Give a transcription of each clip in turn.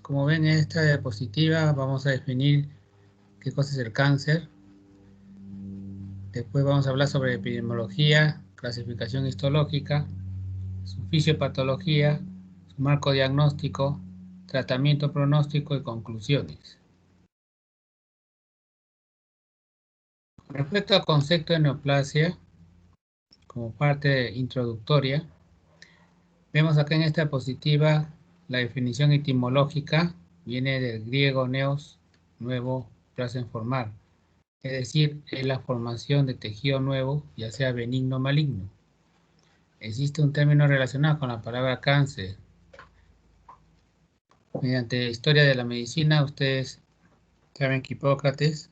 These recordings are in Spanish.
Como ven en esta diapositiva, vamos a definir qué cosa es el cáncer. Después vamos a hablar sobre epidemiología, clasificación histológica, su fisiopatología, su marco diagnóstico, tratamiento pronóstico y conclusiones. Con respecto al concepto de neoplasia, como parte introductoria, vemos acá en esta diapositiva la definición etimológica, viene del griego neos, nuevo, plasia en formar. Es decir, es la formación de tejido nuevo, ya sea benigno o maligno. Existe un término relacionado con la palabra cáncer. Mediante historia de la medicina, ustedes saben que Hipócrates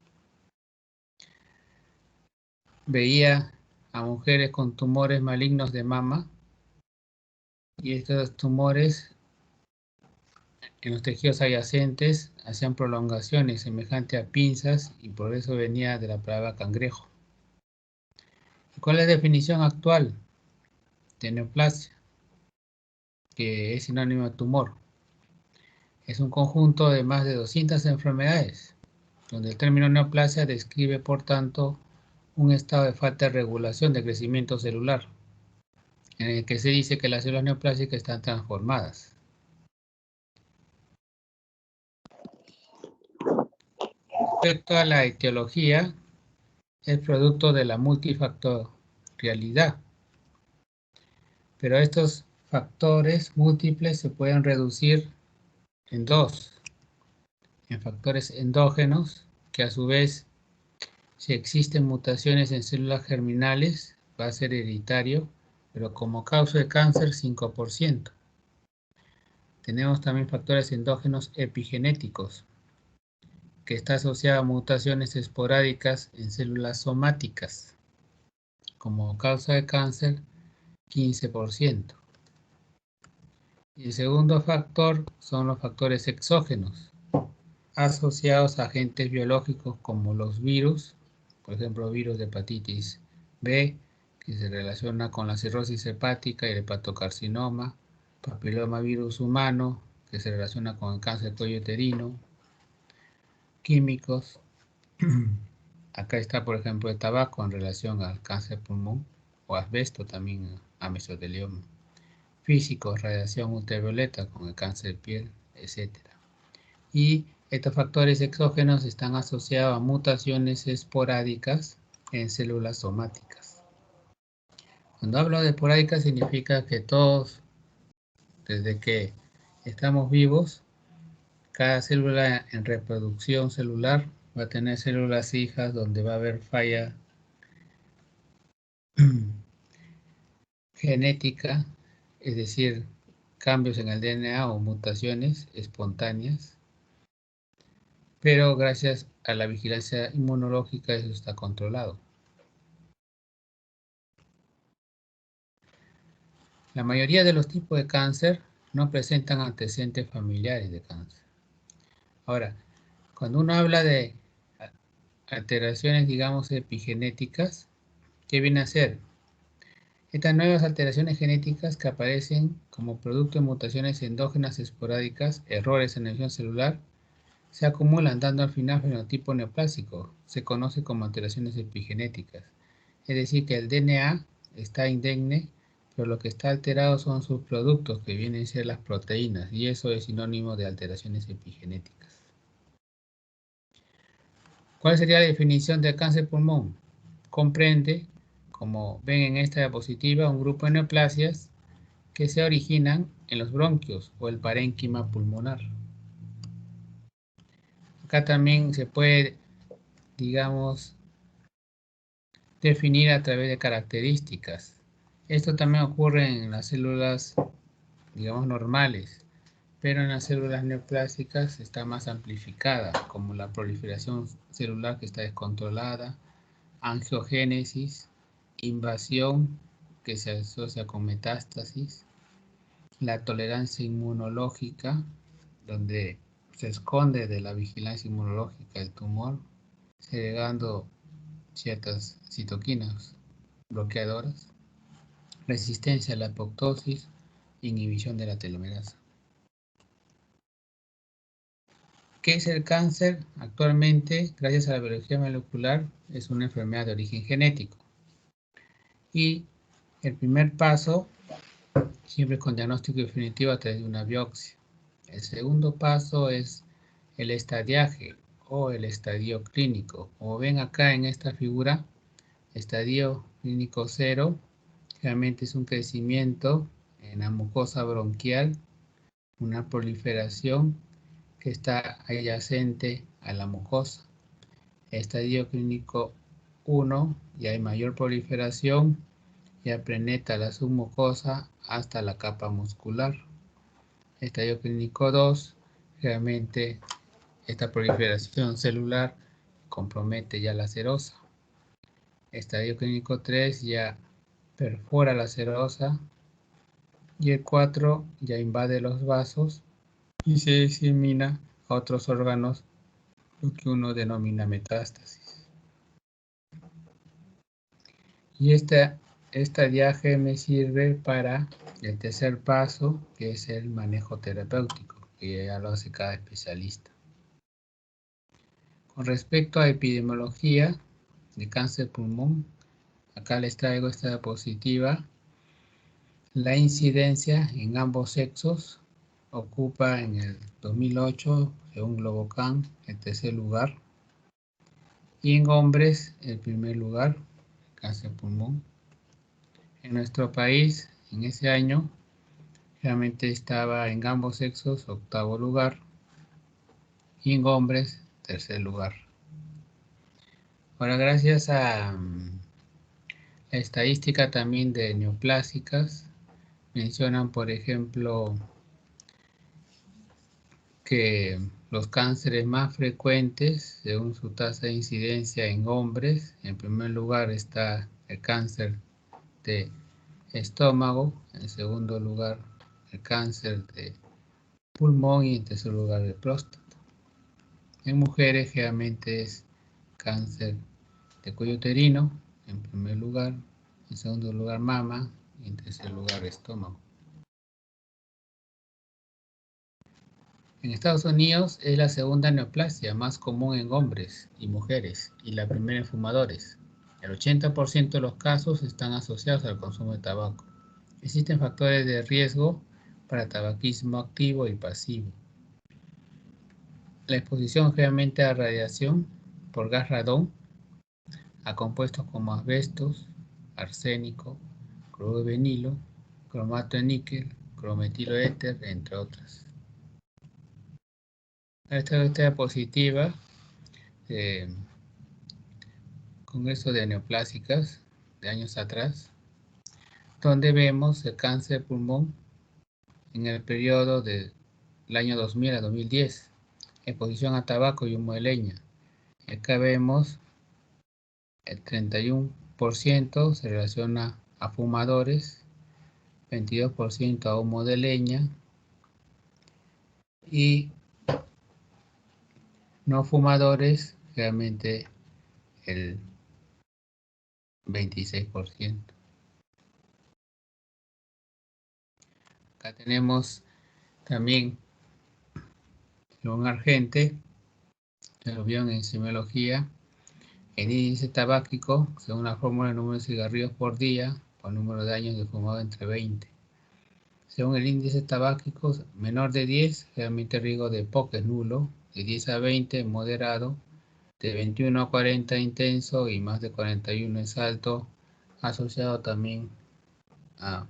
veía a mujeres con tumores malignos de mama y estos tumores en los tejidos adyacentes hacían prolongaciones semejantes a pinzas y por eso venía de la palabra cangrejo. ¿Y cuál es la definición actual de neoplasia? Que es sinónimo de tumor. Es un conjunto de más de 200 enfermedades, donde el término neoplasia describe, por tanto, un estado de falta de regulación de crecimiento celular, en el que se dice que las células neoplásicas están transformadas. Respecto a la etiología, es producto de la multifactorialidad, pero estos factores múltiples se pueden reducir en dos, en factores endógenos, que a su vez, si existen mutaciones en células germinales, va a ser hereditario, pero como causa de cáncer 5%. Tenemos también factores endógenos epigenéticos, que está asociado a mutaciones esporádicas en células somáticas, como causa de cáncer 15%. Y el segundo factor son los factores exógenos, asociados a agentes biológicos como los virus, por ejemplo, virus de hepatitis B, que se relaciona con la cirrosis hepática y el hepatocarcinoma, papilomavirus humano, que se relaciona con el cáncer de cuello uterino, químicos. Acá está, por ejemplo, el tabaco en relación al cáncer de pulmón, o asbesto también a mesotelioma. Físicos, radiación ultravioleta con el cáncer de piel, etc. Y estos factores exógenos están asociados a mutaciones esporádicas en células somáticas. Cuando hablo de esporádicas significa que todos, desde que estamos vivos, cada célula en reproducción celular va a tener células hijas donde va a haber falla genética, es decir, cambios en el DNA o mutaciones espontáneas, pero gracias a la vigilancia inmunológica eso está controlado. La mayoría de los tipos de cáncer no presentan antecedentes familiares de cáncer. Ahora, cuando uno habla de alteraciones, digamos, epigenéticas, ¿qué viene a ser? Estas nuevas alteraciones genéticas que aparecen como producto de mutaciones endógenas esporádicas, errores en la división celular, se acumulan dando al final fenotipo neoplásico. Se conoce como alteraciones epigenéticas. Es decir, que el DNA está indemne, pero lo que está alterado son sus productos, que vienen a ser las proteínas, y eso es sinónimo de alteraciones epigenéticas. ¿Cuál sería la definición del cáncer de pulmón? Comprende, como ven en esta diapositiva, un grupo de neoplasias que se originan en los bronquios o el parénquima pulmonar. Acá también se puede, digamos, definir a través de características. Esto también ocurre en las células, digamos, normales, pero en las células neoplásicas está más amplificada, como la proliferación celular que está descontrolada, angiogénesis, invasión que se asocia con metástasis, la tolerancia inmunológica, donde se esconde de la vigilancia inmunológica el tumor, segregando ciertas citoquinas bloqueadoras, resistencia a la apoptosis, inhibición de la telomerasa. ¿Qué es el cáncer? Actualmente, gracias a la biología molecular, es una enfermedad de origen genético. Y el primer paso, siempre con diagnóstico definitivo a través de una biopsia. El segundo paso es el estadiaje o el estadio clínico. Como ven acá en esta figura, estadio clínico 0, realmente es un crecimiento en la mucosa bronquial, una proliferación que está adyacente a la mucosa. Estadio clínico 1, ya hay mayor proliferación, ya penetra la submucosa hasta la capa muscular. Estadio clínico 2, realmente esta proliferación celular compromete ya la serosa. Estadio clínico 3 ya perfora la serosa y el 4 ya invade los vasos y se disemina a otros órganos, lo que uno denomina metástasis. Y esta viaje me sirve para el tercer paso, que es el manejo terapéutico, que ya lo hace cada especialista. Con respecto a epidemiología de cáncer pulmón, acá les traigo esta diapositiva. La incidencia en ambos sexos ocupa en el 2008, según Globocan, el tercer lugar. Y en hombres, el primer lugar, cáncer pulmón. En nuestro país, en ese año, realmente estaba en ambos sexos, octavo lugar. Y en hombres, tercer lugar. Ahora, gracias a la estadística también de neoplásicas, mencionan, por ejemplo, que los cánceres más frecuentes, según su tasa de incidencia en hombres, en primer lugar está el cáncer de estómago, en segundo lugar el cáncer de pulmón y en tercer lugar de próstata. En mujeres generalmente es cáncer de cuello uterino, en primer lugar, en segundo lugar mama y en tercer lugar estómago. En Estados Unidos es la segunda neoplasia más común en hombres y mujeres y la primera en fumadores. El 80% de los casos están asociados al consumo de tabaco. Existen factores de riesgo para tabaquismo activo y pasivo. La exposición generalmente a radiación por gas radón, a compuestos como asbestos, arsénico, cloruro de vinilo, cromato de níquel, crometilo éter, entre otras. Esta diapositiva Congreso de Neoplásicas de años atrás, donde vemos el cáncer de pulmón en el periodo del año 2000 a 2010, exposición a tabaco y humo de leña. Acá vemos el 31% se relaciona a fumadores, 22% a humo de leña y no fumadores, realmente el 26%. Acá tenemos también un Argente, que lo vio en semiología, el índice tabáquico, según la fórmula de número de cigarrillos por día, por número de años de fumado entre 20. Según el índice tabáquico, menor de 10, realmente riesgo de POC es nulo, de 10 a 20 moderado, de 21 a 40 intenso y más de 41 es alto, asociado también a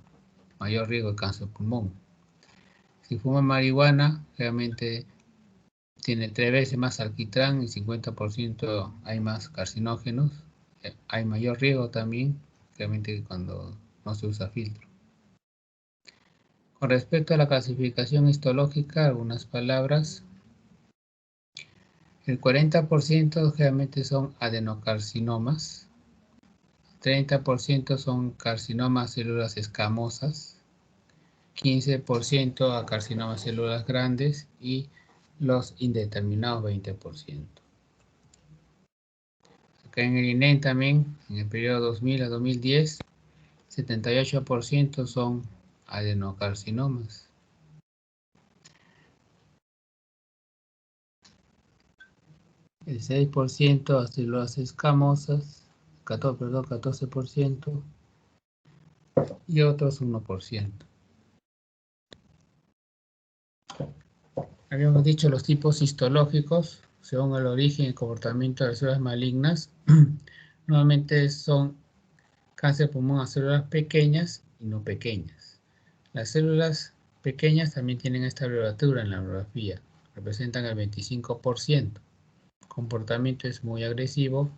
mayor riesgo de cáncer de pulmón. Si fuma marihuana, realmente tiene 3 veces más alquitrán y 50% hay más carcinógenos. Hay mayor riesgo también, realmente cuando no se usa filtro. Con respecto a la clasificación histológica, algunas palabras. El 40% generalmente son adenocarcinomas, 30% son carcinomas células escamosas, 15% a carcinomas células grandes y los indeterminados 20%. Acá en el INEM también, en el periodo 2000 a 2010, 78% son adenocarcinomas. el 6% a células escamosas, 14%, y otros 1%. Habíamos dicho los tipos histológicos, según el origen y comportamiento de las células malignas, normalmente son cáncer de pulmón a células pequeñas y no pequeñas. Las células pequeñas también tienen esta abreviatura en la bibliografía, representan el 25%. El comportamiento es muy agresivo,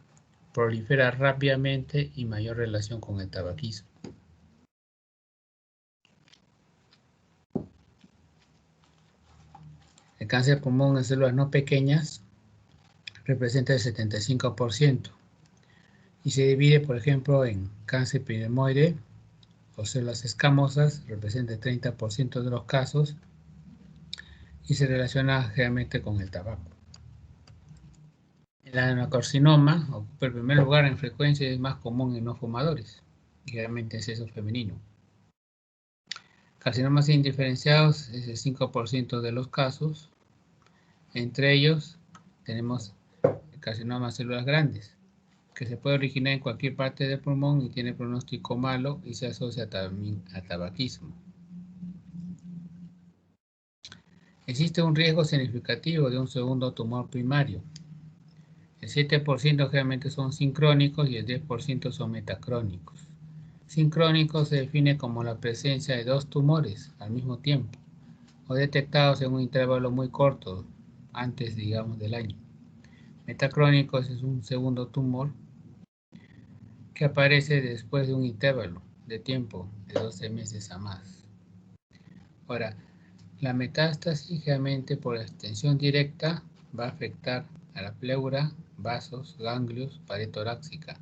prolifera rápidamente y mayor relación con el tabaquismo. El cáncer de pulmón en células no pequeñas representa el 75% y se divide, por ejemplo, en cáncer epidermoide o células escamosas, representa el 30% de los casos y se relaciona generalmente con el tabaco. El adenocarcinoma ocupa el primer lugar en frecuencia y es más común en no fumadores, generalmente en sexo femenino. Carcinomas indiferenciados es el 5% de los casos. Entre ellos tenemos el carcinoma de células grandes, que se puede originar en cualquier parte del pulmón y tiene pronóstico malo y se asocia también al tabaquismo. Existe un riesgo significativo de un segundo tumor primario. El 7% generalmente son sincrónicos y el 10% son metacrónicos. Sincrónico se define como la presencia de dos tumores al mismo tiempo o detectados en un intervalo muy corto, antes, digamos, del año. Metacrónicos es un segundo tumor que aparece después de un intervalo de tiempo de 12 meses a más. Ahora, la metástasis, generalmente por extensión directa, va a afectar a la pleura, vasos, ganglios, pared torácica.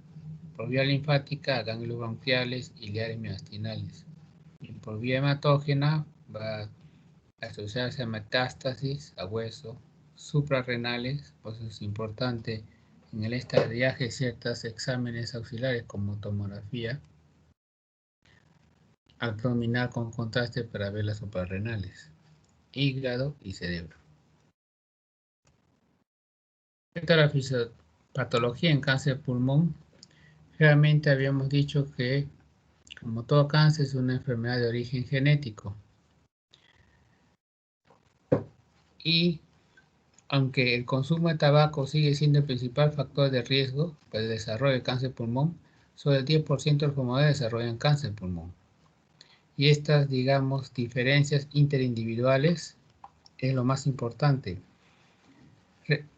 Por vía linfática, a ganglios bronquiales, ileales, mediastinales. Y por vía hematógena va a asociarse a metástasis, a hueso, suprarrenales, pues es importante en el estadiaje ciertos exámenes auxiliares como tomografía abdominal con contraste para ver las suprarrenales, hígado y cerebro. Respecto a la fisiopatología en cáncer de pulmón, realmente habíamos dicho que, como todo cáncer, es una enfermedad de origen genético. Y aunque el consumo de tabaco sigue siendo el principal factor de riesgo para el desarrollo de cáncer de pulmón, solo el 10% de los fumadores desarrollan cáncer de pulmón. Y estas, digamos, diferencias interindividuales es lo más importante,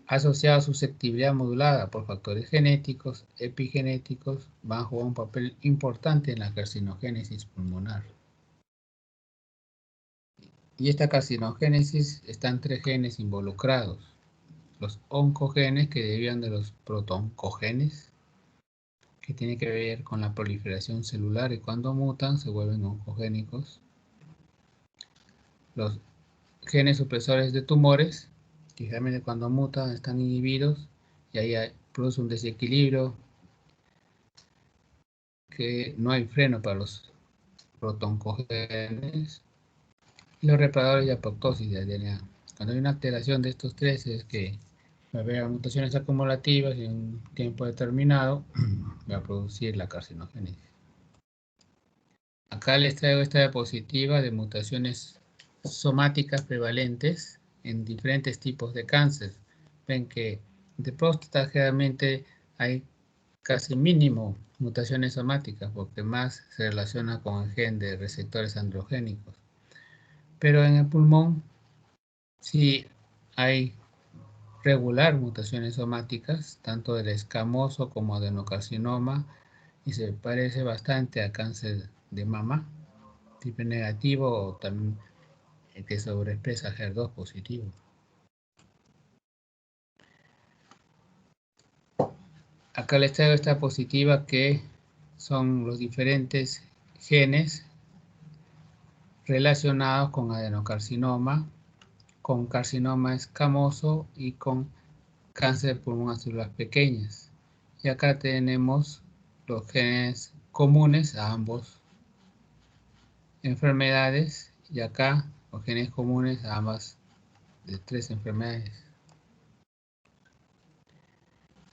asociado a susceptibilidad modulada por factores genéticos, epigenéticos, van a jugar un papel importante en la carcinogénesis pulmonar. Y esta carcinogénesis están 3 genes involucrados. Los oncogenes, que derivan de los protooncogenes, que tiene que ver con la proliferación celular y cuando mutan se vuelven oncogénicos. Los genes supresores de tumores, que generalmente cuando mutan están inhibidos y ahí produce un desequilibrio que no hay freno para los protooncogenes. Y los reparadores de apoptosis de DNA. Cuando hay una alteración de estos tres es que va a haber mutaciones acumulativas y en un tiempo determinado va a producir la carcinogénesis. Acá les traigo esta diapositiva de mutaciones somáticas prevalentes en diferentes tipos de cáncer. Ven que de próstata generalmente hay casi mínimo mutaciones somáticas porque más se relaciona con el gen de receptores androgénicos. Pero en el pulmón sí hay regular mutaciones somáticas, tanto del escamoso como adenocarcinoma, y se parece bastante a cáncer de mama, tipo negativo o también el que sobreexpresa HER2 positivo. Acá les traigo esta diapositiva que son los diferentes genes relacionados con adenocarcinoma, con carcinoma escamoso y con cáncer de pulmón a células pequeñas. Y acá tenemos los genes comunes a ambos enfermedades y acá los genes comunes a ambas de 3 enfermedades.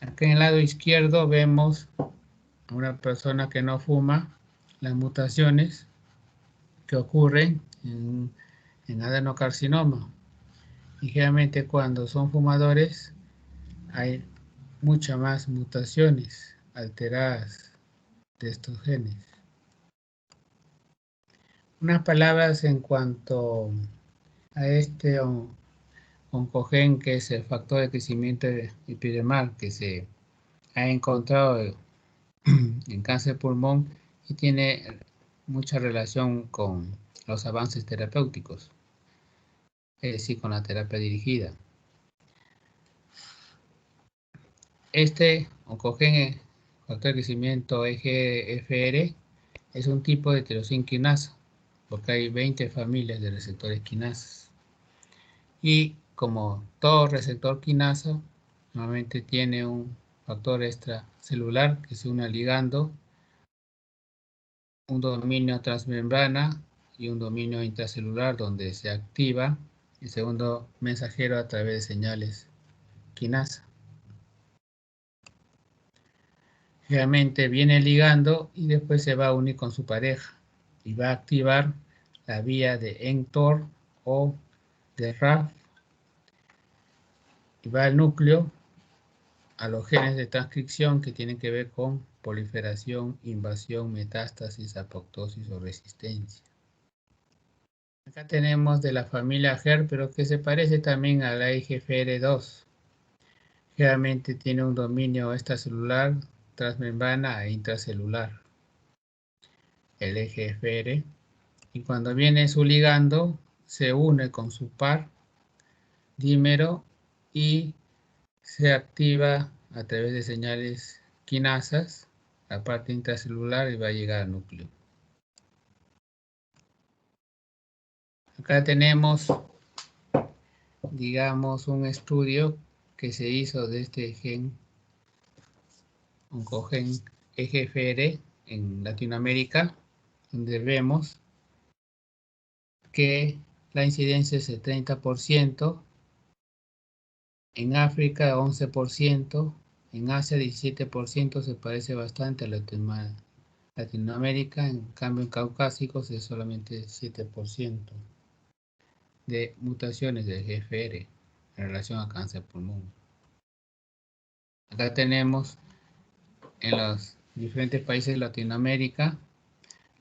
Aquí en el lado izquierdo vemos a una persona que no fuma, las mutaciones que ocurren en adenocarcinoma. Y generalmente cuando son fumadores hay muchas más mutaciones alteradas de estos genes. Unas palabras en cuanto a este oncogen, que es el factor de crecimiento epidermal que se ha encontrado en cáncer de pulmón y tiene mucha relación con los avances terapéuticos, es decir, con la terapia dirigida. Este oncogen, factor de crecimiento EGFR, es un tipo de tirosina quinasa, porque hay 20 familias de receptores quinasas. Y como todo receptor quinasa, normalmente tiene un factor extracelular que se une al ligando, un dominio transmembrana y un dominio intracelular donde se activa el segundo mensajero a través de señales quinasa. Generalmente viene ligando y después se va a unir con su pareja y va a activar la vía de mTOR o de RAF y va al núcleo a los genes de transcripción que tienen que ver con proliferación, invasión, metástasis, apoptosis o resistencia. Acá tenemos de la familia HER, pero que se parece también a la IGFR2. Generalmente tiene un dominio extracelular, transmembrana e intracelular, el EGFR. Y cuando viene su ligando, se une con su par dímero y se activa a través de señales quinasas la parte intracelular y va a llegar al núcleo. Acá tenemos, digamos, un estudio que se hizo de este gen, oncogen EGFR en Latinoamérica, donde vemos que la incidencia es el 30%, en África 11%, en Asia 17%, se parece bastante a Latinoamérica, en cambio en caucásicos es solamente 7% de mutaciones del GFR en relación a cáncer de pulmón. Acá tenemos en los diferentes países de Latinoamérica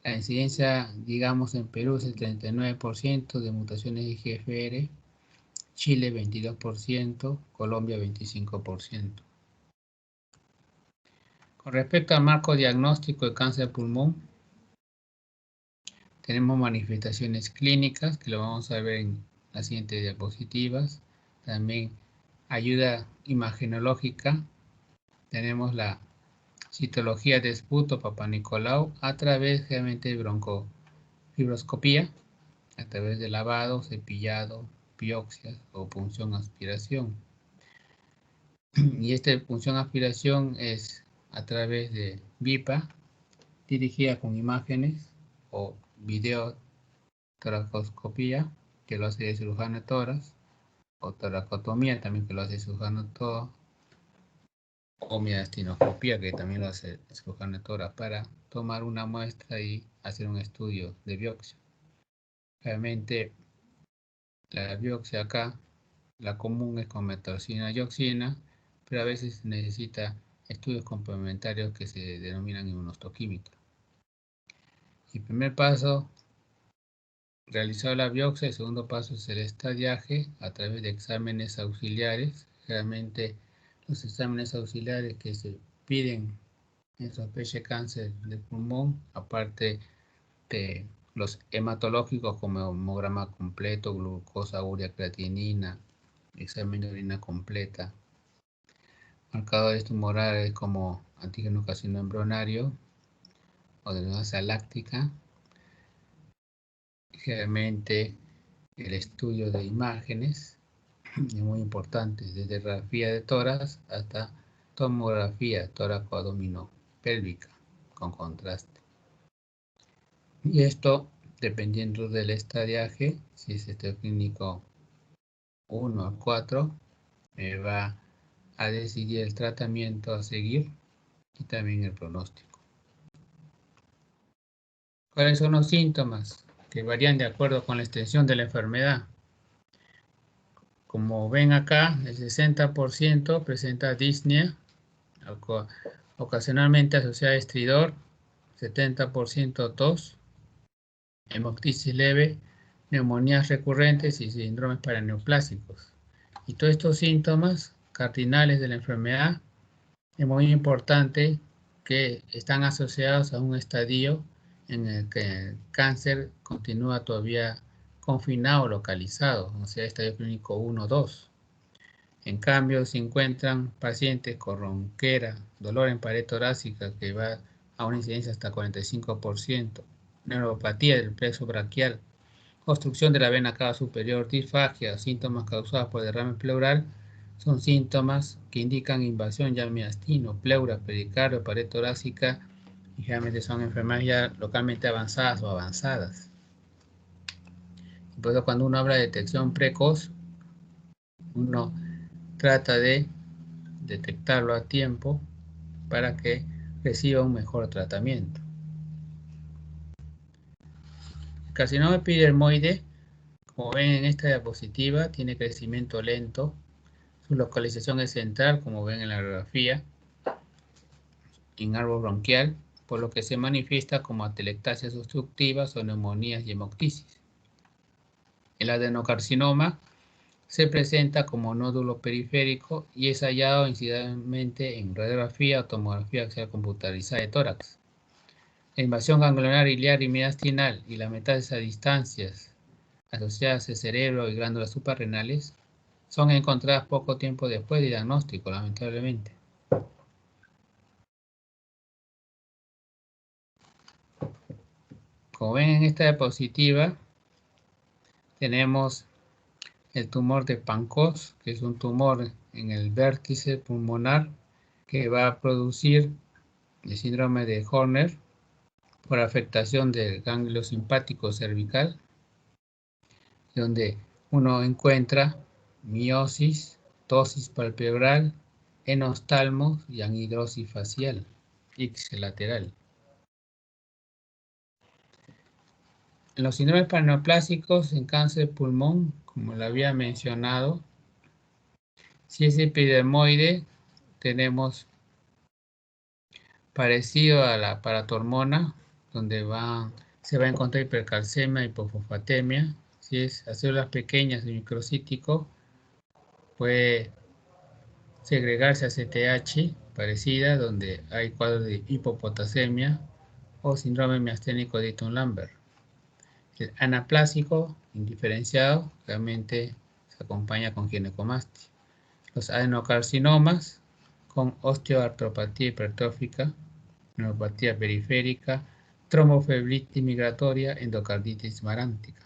la incidencia, digamos, en Perú es el 39% de mutaciones de GFR, Chile 22%, Colombia 25%. Con respecto al marco diagnóstico de cáncer de pulmón, tenemos manifestaciones clínicas que lo vamos a ver en las siguientes diapositivas. También ayuda imagenológica. Tenemos la citología de esputo Papanicolau a través generalmente de broncofibroscopía, a través de lavado, cepillado, biopsias o punción aspiración. Y esta punción aspiración es a través de BIPA, dirigida con imágenes o video toracoscopía, que lo hace el cirujano de tórax, o toracotomía, también que lo hace el cirujano de tórax, o miastinoskopía, que también lo hace el cirujano de tórax, para tomar una muestra y hacer un estudio de biopsia. Realmente la biopsia acá, la común es con metrosina y dioxina, pero a veces necesita estudios complementarios que se denominan inmunohistoquímica. El primer paso, realizar la biopsia. El segundo paso es el estadiaje a través de exámenes auxiliares. Generalmente los exámenes auxiliares que se piden en sospecha de cáncer de pulmón, aparte de los hematológicos como hemograma completo, glucosa, urea, creatinina, examen de orina completa, marcadores tumorales como antígeno casino embrionario o de masa láctica. Generalmente el estudio de imágenes es muy importante, desde radiografía de tórax hasta tomografía tóraco-abdominopélvica con contraste. Y esto, dependiendo del estadiaje, si es clínico 1 a 4, va a decidir el tratamiento a seguir y también el pronóstico. ¿Cuáles son los síntomas? Que varían de acuerdo con la extensión de la enfermedad. Como ven acá, el 60% presenta disnea, ocasionalmente asociada a estridor, 70% tos, hemoptisis leve, neumonías recurrentes y síndromes paraneoplásicos. Y todos estos síntomas cardinales de la enfermedad es muy importante que están asociados a un estadio en el que el cáncer continúa todavía confinado o localizado, o sea, estadio clínico 1 o 2. En cambio, si encuentran pacientes con ronquera, dolor en pared torácica que va a una incidencia hasta 45%, neuropatía del plexo braquial, obstrucción de la vena cava superior, disfagia, síntomas causados por derrame pleural, son síntomas que indican invasión ya miastino, pleura, pericardio, pared torácica, y generalmente son enfermedades ya localmente avanzadas o avanzadas. Por eso cuando uno habla de detección precoz, uno trata de detectarlo a tiempo para que reciba un mejor tratamiento. El carcinoma epidermoide, como ven en esta diapositiva, tiene crecimiento lento. Su localización es central, como ven en la radiografía, en árbol bronquial, por lo que se manifiesta como atelectasias obstructivas o neumonías y hemoptisis. El adenocarcinoma se presenta como nódulo periférico y es hallado incidentalmente en radiografía o tomografía axial computarizada de tórax. La invasión ganglionar iliar y mediastinal y la metástasis a distancias asociadas al cerebro y glándulas suprarrenales son encontradas poco tiempo después del diagnóstico, lamentablemente. Como ven en esta diapositiva, tenemos el tumor de Pancoast, que es un tumor en el vértice pulmonar que va a producir el síndrome de Horner por afectación del ganglio simpático cervical, donde uno encuentra miosis, ptosis palpebral, enostalmos y anhidrosis facial, ixelateral. En los síndromes paraneoplásicos en cáncer de pulmón, como lo había mencionado, si es epidermoide, tenemos parecido a la paratormona, donde se va a encontrar hipercalcemia, hipofosfatemia. Si es a células pequeñas y microcítico, puede segregarse a CTH, parecida, donde hay cuadros de hipopotasemia o síndrome miasténico de Eaton-Lambert. El anaplásico, indiferenciado, realmente se acompaña con ginecomastia. Los adenocarcinomas con osteoartropatía hipertrófica, neuropatía periférica, tromboflebitis migratoria, endocarditis marántica.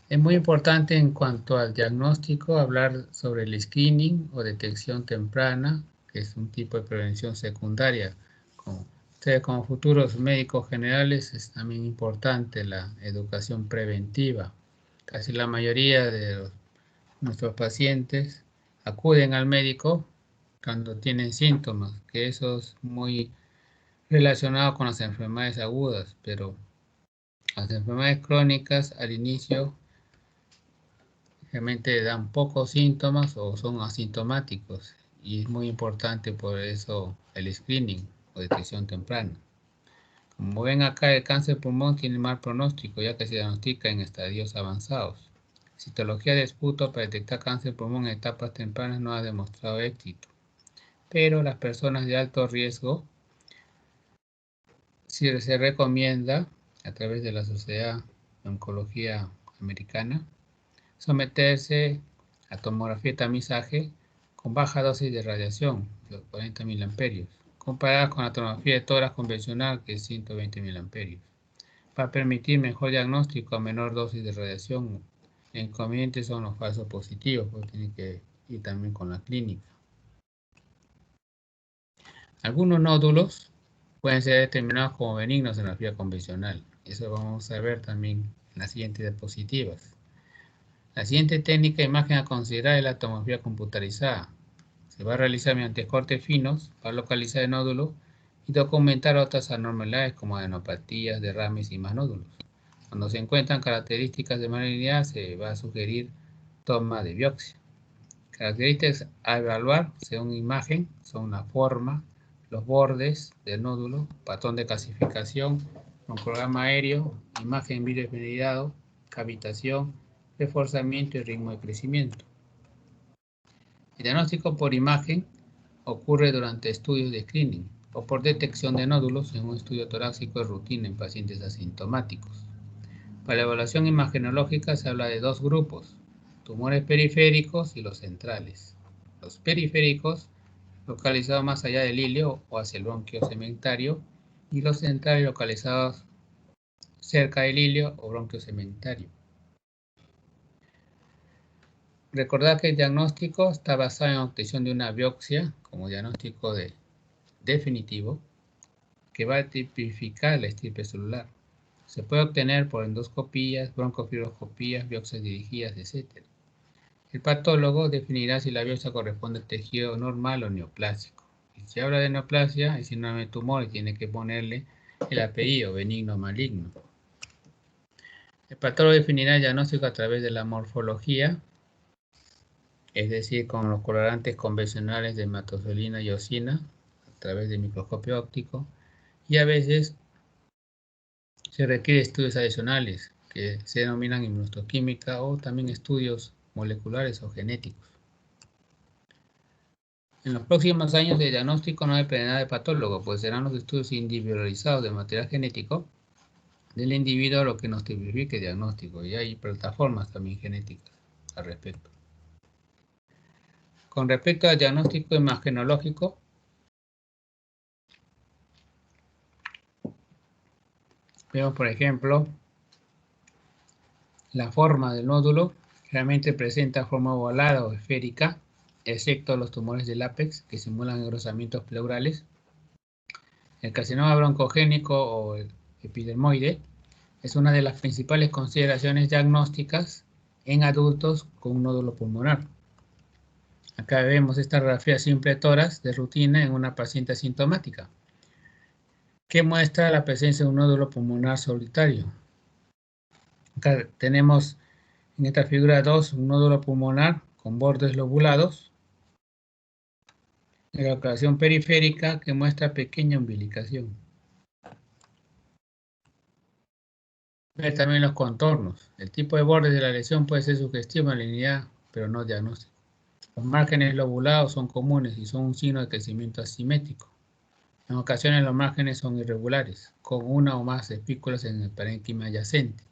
Es muy importante en cuanto al diagnóstico hablar sobre el screening o detección temprana, que es un tipo de prevención secundaria. Ustedes como futuros médicos generales es también importante la educación preventiva. Casi la mayoría de nuestros pacientes acuden al médico cuando tienen síntomas, que eso es muy relacionado con las enfermedades agudas, pero las enfermedades crónicas al inicio realmente dan pocos síntomas o son asintomáticos y es muy importante por eso el screening o detección temprana. Como ven acá, el cáncer de pulmón tiene mal pronóstico ya que se diagnostica en estadios avanzados. Citología de esputo para detectar cáncer de pulmón en etapas tempranas no ha demostrado éxito, pero las personas de alto riesgo sí se recomienda a través de la Sociedad de Oncología Americana someterse a tomografía de tamizaje con baja dosis de radiación, de 40 miliamperios, comparada con la tomografía de tórax convencional, que es 120 miliamperios, para permitir mejor diagnóstico a menor dosis de radiación. El inconveniente son los falsos positivos, porque tienen que ir también con la clínica. Algunos nódulos pueden ser determinados como benignos en la vía convencional. Eso vamos a ver también en las siguientes diapositivas. La siguiente técnica de imagen a considerar es la tomografía computarizada. Se va a realizar mediante cortes finos para localizar el nódulo y documentar otras anormalidades como adenopatías, derrames y más nódulos. Cuando se encuentran características de malignidad, se va a sugerir toma de biopsia. Características a evaluar según imagen son la forma, los bordes del nódulo, patrón de clasificación, cronoprograma aéreo, imagen vídeo esmerilado, cavitación, reforzamiento y ritmo de crecimiento. El diagnóstico por imagen ocurre durante estudios de screening o por detección de nódulos en un estudio torácico de rutina en pacientes asintomáticos. Para la evaluación imagenológica se habla de dos grupos, tumores periféricos y los centrales. Los periféricos, localizados más allá del ilio o hacia el bronquio cementario, y los centrales localizados cerca del ilio o bronquio cementario. Recordad que el diagnóstico está basado en la obtención de una biopsia como diagnóstico definitivo que va a tipificar la estirpe celular. Se puede obtener por endoscopías, broncofibroscopías, biopsias dirigidas, etc. El patólogo definirá si la biopsia corresponde al tejido normal o neoplásico. Y si habla de neoplasia, es síndrome de tumor y tiene que ponerle el apellido, benigno o maligno. El patólogo definirá el diagnóstico a través de la morfología, es decir, con los colorantes convencionales de hematoxilina y eosina, a través del microscopio óptico, y a veces se requiere estudios adicionales que se denominan inmunohistoquímica o también estudios moleculares o genéticos. En los próximos años el diagnóstico no dependerá del patólogo, pues serán los estudios individualizados de material genético del individuo lo que nos tipifique el diagnóstico, y hay plataformas también genéticas al respecto. Con respecto al diagnóstico imagenológico, vemos por ejemplo la forma del nódulo. Realmente presenta forma ovalada o esférica, excepto los tumores del ápex que simulan engrosamientos pleurales. El carcinoma broncogénico o el epidermoide es una de las principales consideraciones diagnósticas en adultos con un nódulo pulmonar. Acá vemos esta radiografía simple tórax de rutina en una paciente asintomática, que muestra la presencia de un nódulo pulmonar solitario. Acá tenemos en esta figura 2 un nódulo pulmonar con bordes lobulados, la localización periférica que muestra pequeña umbilicación. Ver también los contornos. El tipo de bordes de la lesión puede ser sugestivo en malignidad, pero no diagnóstico. Los márgenes lobulados son comunes y son un signo de crecimiento asimétrico. En ocasiones los márgenes son irregulares, con una o más espículas en el parénquima adyacente.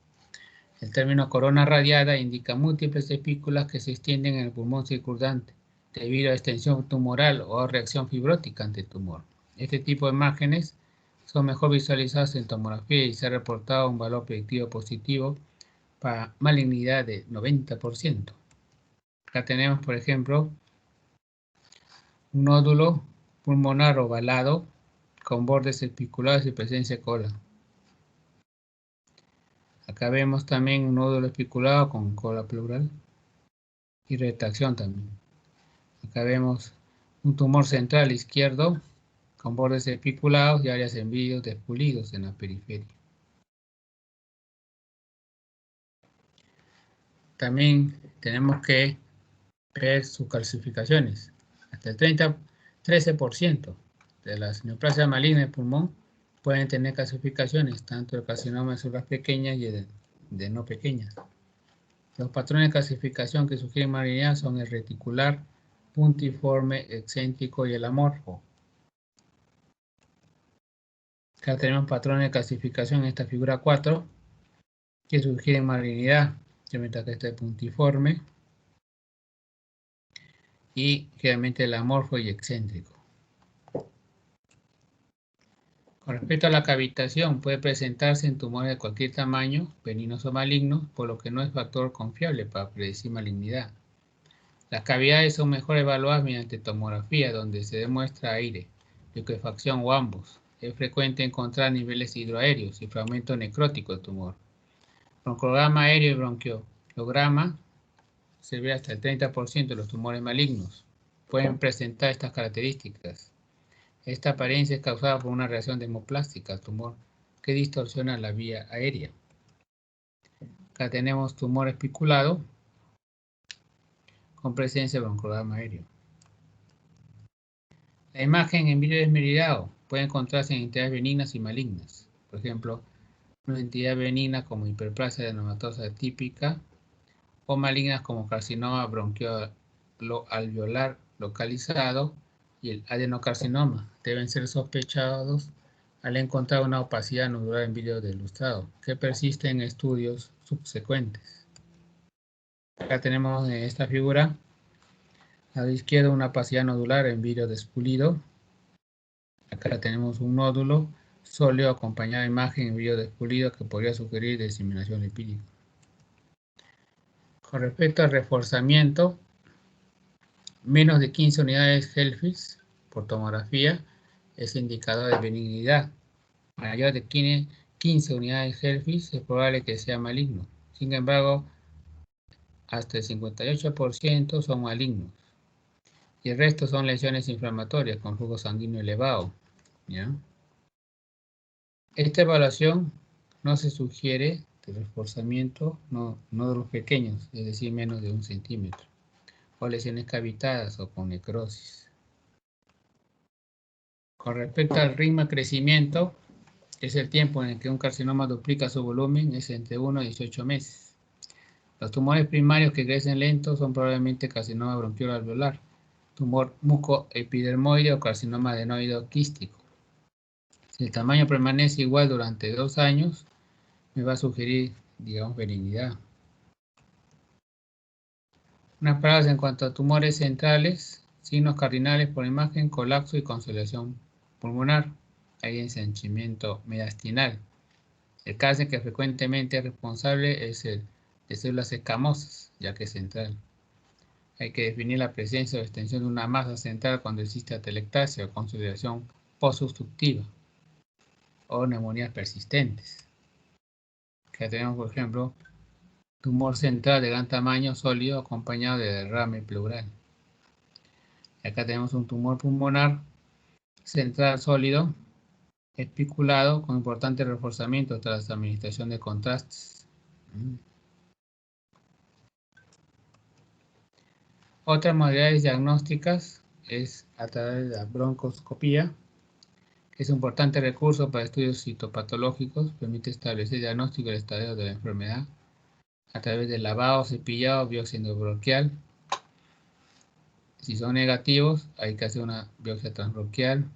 El término corona radiada indica múltiples espículas que se extienden en el pulmón circundante debido a extensión tumoral o reacción fibrótica ante el tumor. Este tipo de márgenes son mejor visualizados en tomografía y se ha reportado un valor predictivo positivo para malignidad de 90%. Acá tenemos, por ejemplo, un nódulo pulmonar ovalado con bordes espiculados y presencia de cola. Acá vemos también un nódulo espiculado con cola pleural y retracción también. Acá vemos un tumor central izquierdo con bordes espiculados y áreas en vídeos despulidos en la periferia. También tenemos que ver sus calcificaciones. Hasta el 13% de las neoplasias malignas del pulmón pueden tener calcificaciones, tanto el carcinoma de células pequeñas y de no pequeñas. Los patrones de calcificación que sugieren malignidad son el reticular, puntiforme, excéntrico y el amorfo. Acá tenemos patrones de calcificación en esta figura 4 que sugieren malignidad, mientras que este es puntiforme y generalmente el amorfo y excéntrico. Con respecto a la cavitación, puede presentarse en tumores de cualquier tamaño, benignos o malignos, por lo que no es factor confiable para predecir malignidad. Las cavidades son mejor evaluadas mediante tomografía, donde se demuestra aire, liquefacción o ambos. Es frecuente encontrar niveles hidroaéreos y fragmento necrótico del tumor. Broncograma aéreo y bronquiolograma se ve hasta el 30% de los tumores malignos pueden presentar estas características. Esta apariencia es causada por una reacción hemoplástica al tumor que distorsiona la vía aérea. Acá tenemos tumor espiculado con presencia de broncodema aéreo. La imagen en vídeo esmerilado puede encontrarse en entidades benignas y malignas. Por ejemplo, una entidad benigna como hiperplasia adenomatosa típica o malignas como carcinoma bronquioalveolar localizado y el adenocarcinoma deben ser sospechados al encontrar una opacidad nodular en vídeo de ilustrado que persiste en estudios subsecuentes. Acá tenemos en esta figura a la izquierda una opacidad nodular en vídeo despulido. Acá tenemos un nódulo sólido acompañado de imagen en vídeo despulido que podría sugerir diseminación lipídica. Con respecto al reforzamiento, menos de 15 unidades Helfis por tomografía es indicador de benignidad. Mayor de 15 unidades Helfis es probable que sea maligno. Sin embargo, hasta el 58% son malignos. Y el resto son lesiones inflamatorias con flujo sanguíneo elevado. ¿Ya? Esta evaluación no se sugiere de reforzamiento, no de los pequeños, es decir, menos de 1 centímetro, o lesiones cavitadas o con necrosis. Con respecto al ritmo de crecimiento, es el tiempo en el que un carcinoma duplica su volumen, es entre 1 y 18 meses. Los tumores primarios que crecen lento son probablemente carcinoma bronquioalveolar, tumor mucoepidermoide o carcinoma adenoide quístico. Si el tamaño permanece igual durante 2 años, me va a sugerir, digamos, benignidad. Unas palabras en cuanto a tumores centrales, signos cardinales por imagen, colapso y consolidación pulmonar. Hay ensanchamiento mediastinal. El cáncer que frecuentemente es responsable es el de células escamosas, ya que es central. Hay que definir la presencia o extensión de una masa central cuando existe atelectasia o consolidación posobstructiva o neumonías persistentes. Acá tenemos, por ejemplo, tumor central de gran tamaño sólido acompañado de derrame pleural. Y acá tenemos un tumor pulmonar central sólido, espiculado, con importante reforzamiento tras la administración de contrastes. Otras modalidades diagnósticas es a través de la broncoscopía, que es un importante recurso para estudios citopatológicos, permite establecer diagnóstico del estadio de la enfermedad a través del lavado, cepillado, biopsia endobronquial. Si son negativos, hay que hacer una biopsia transbronquial.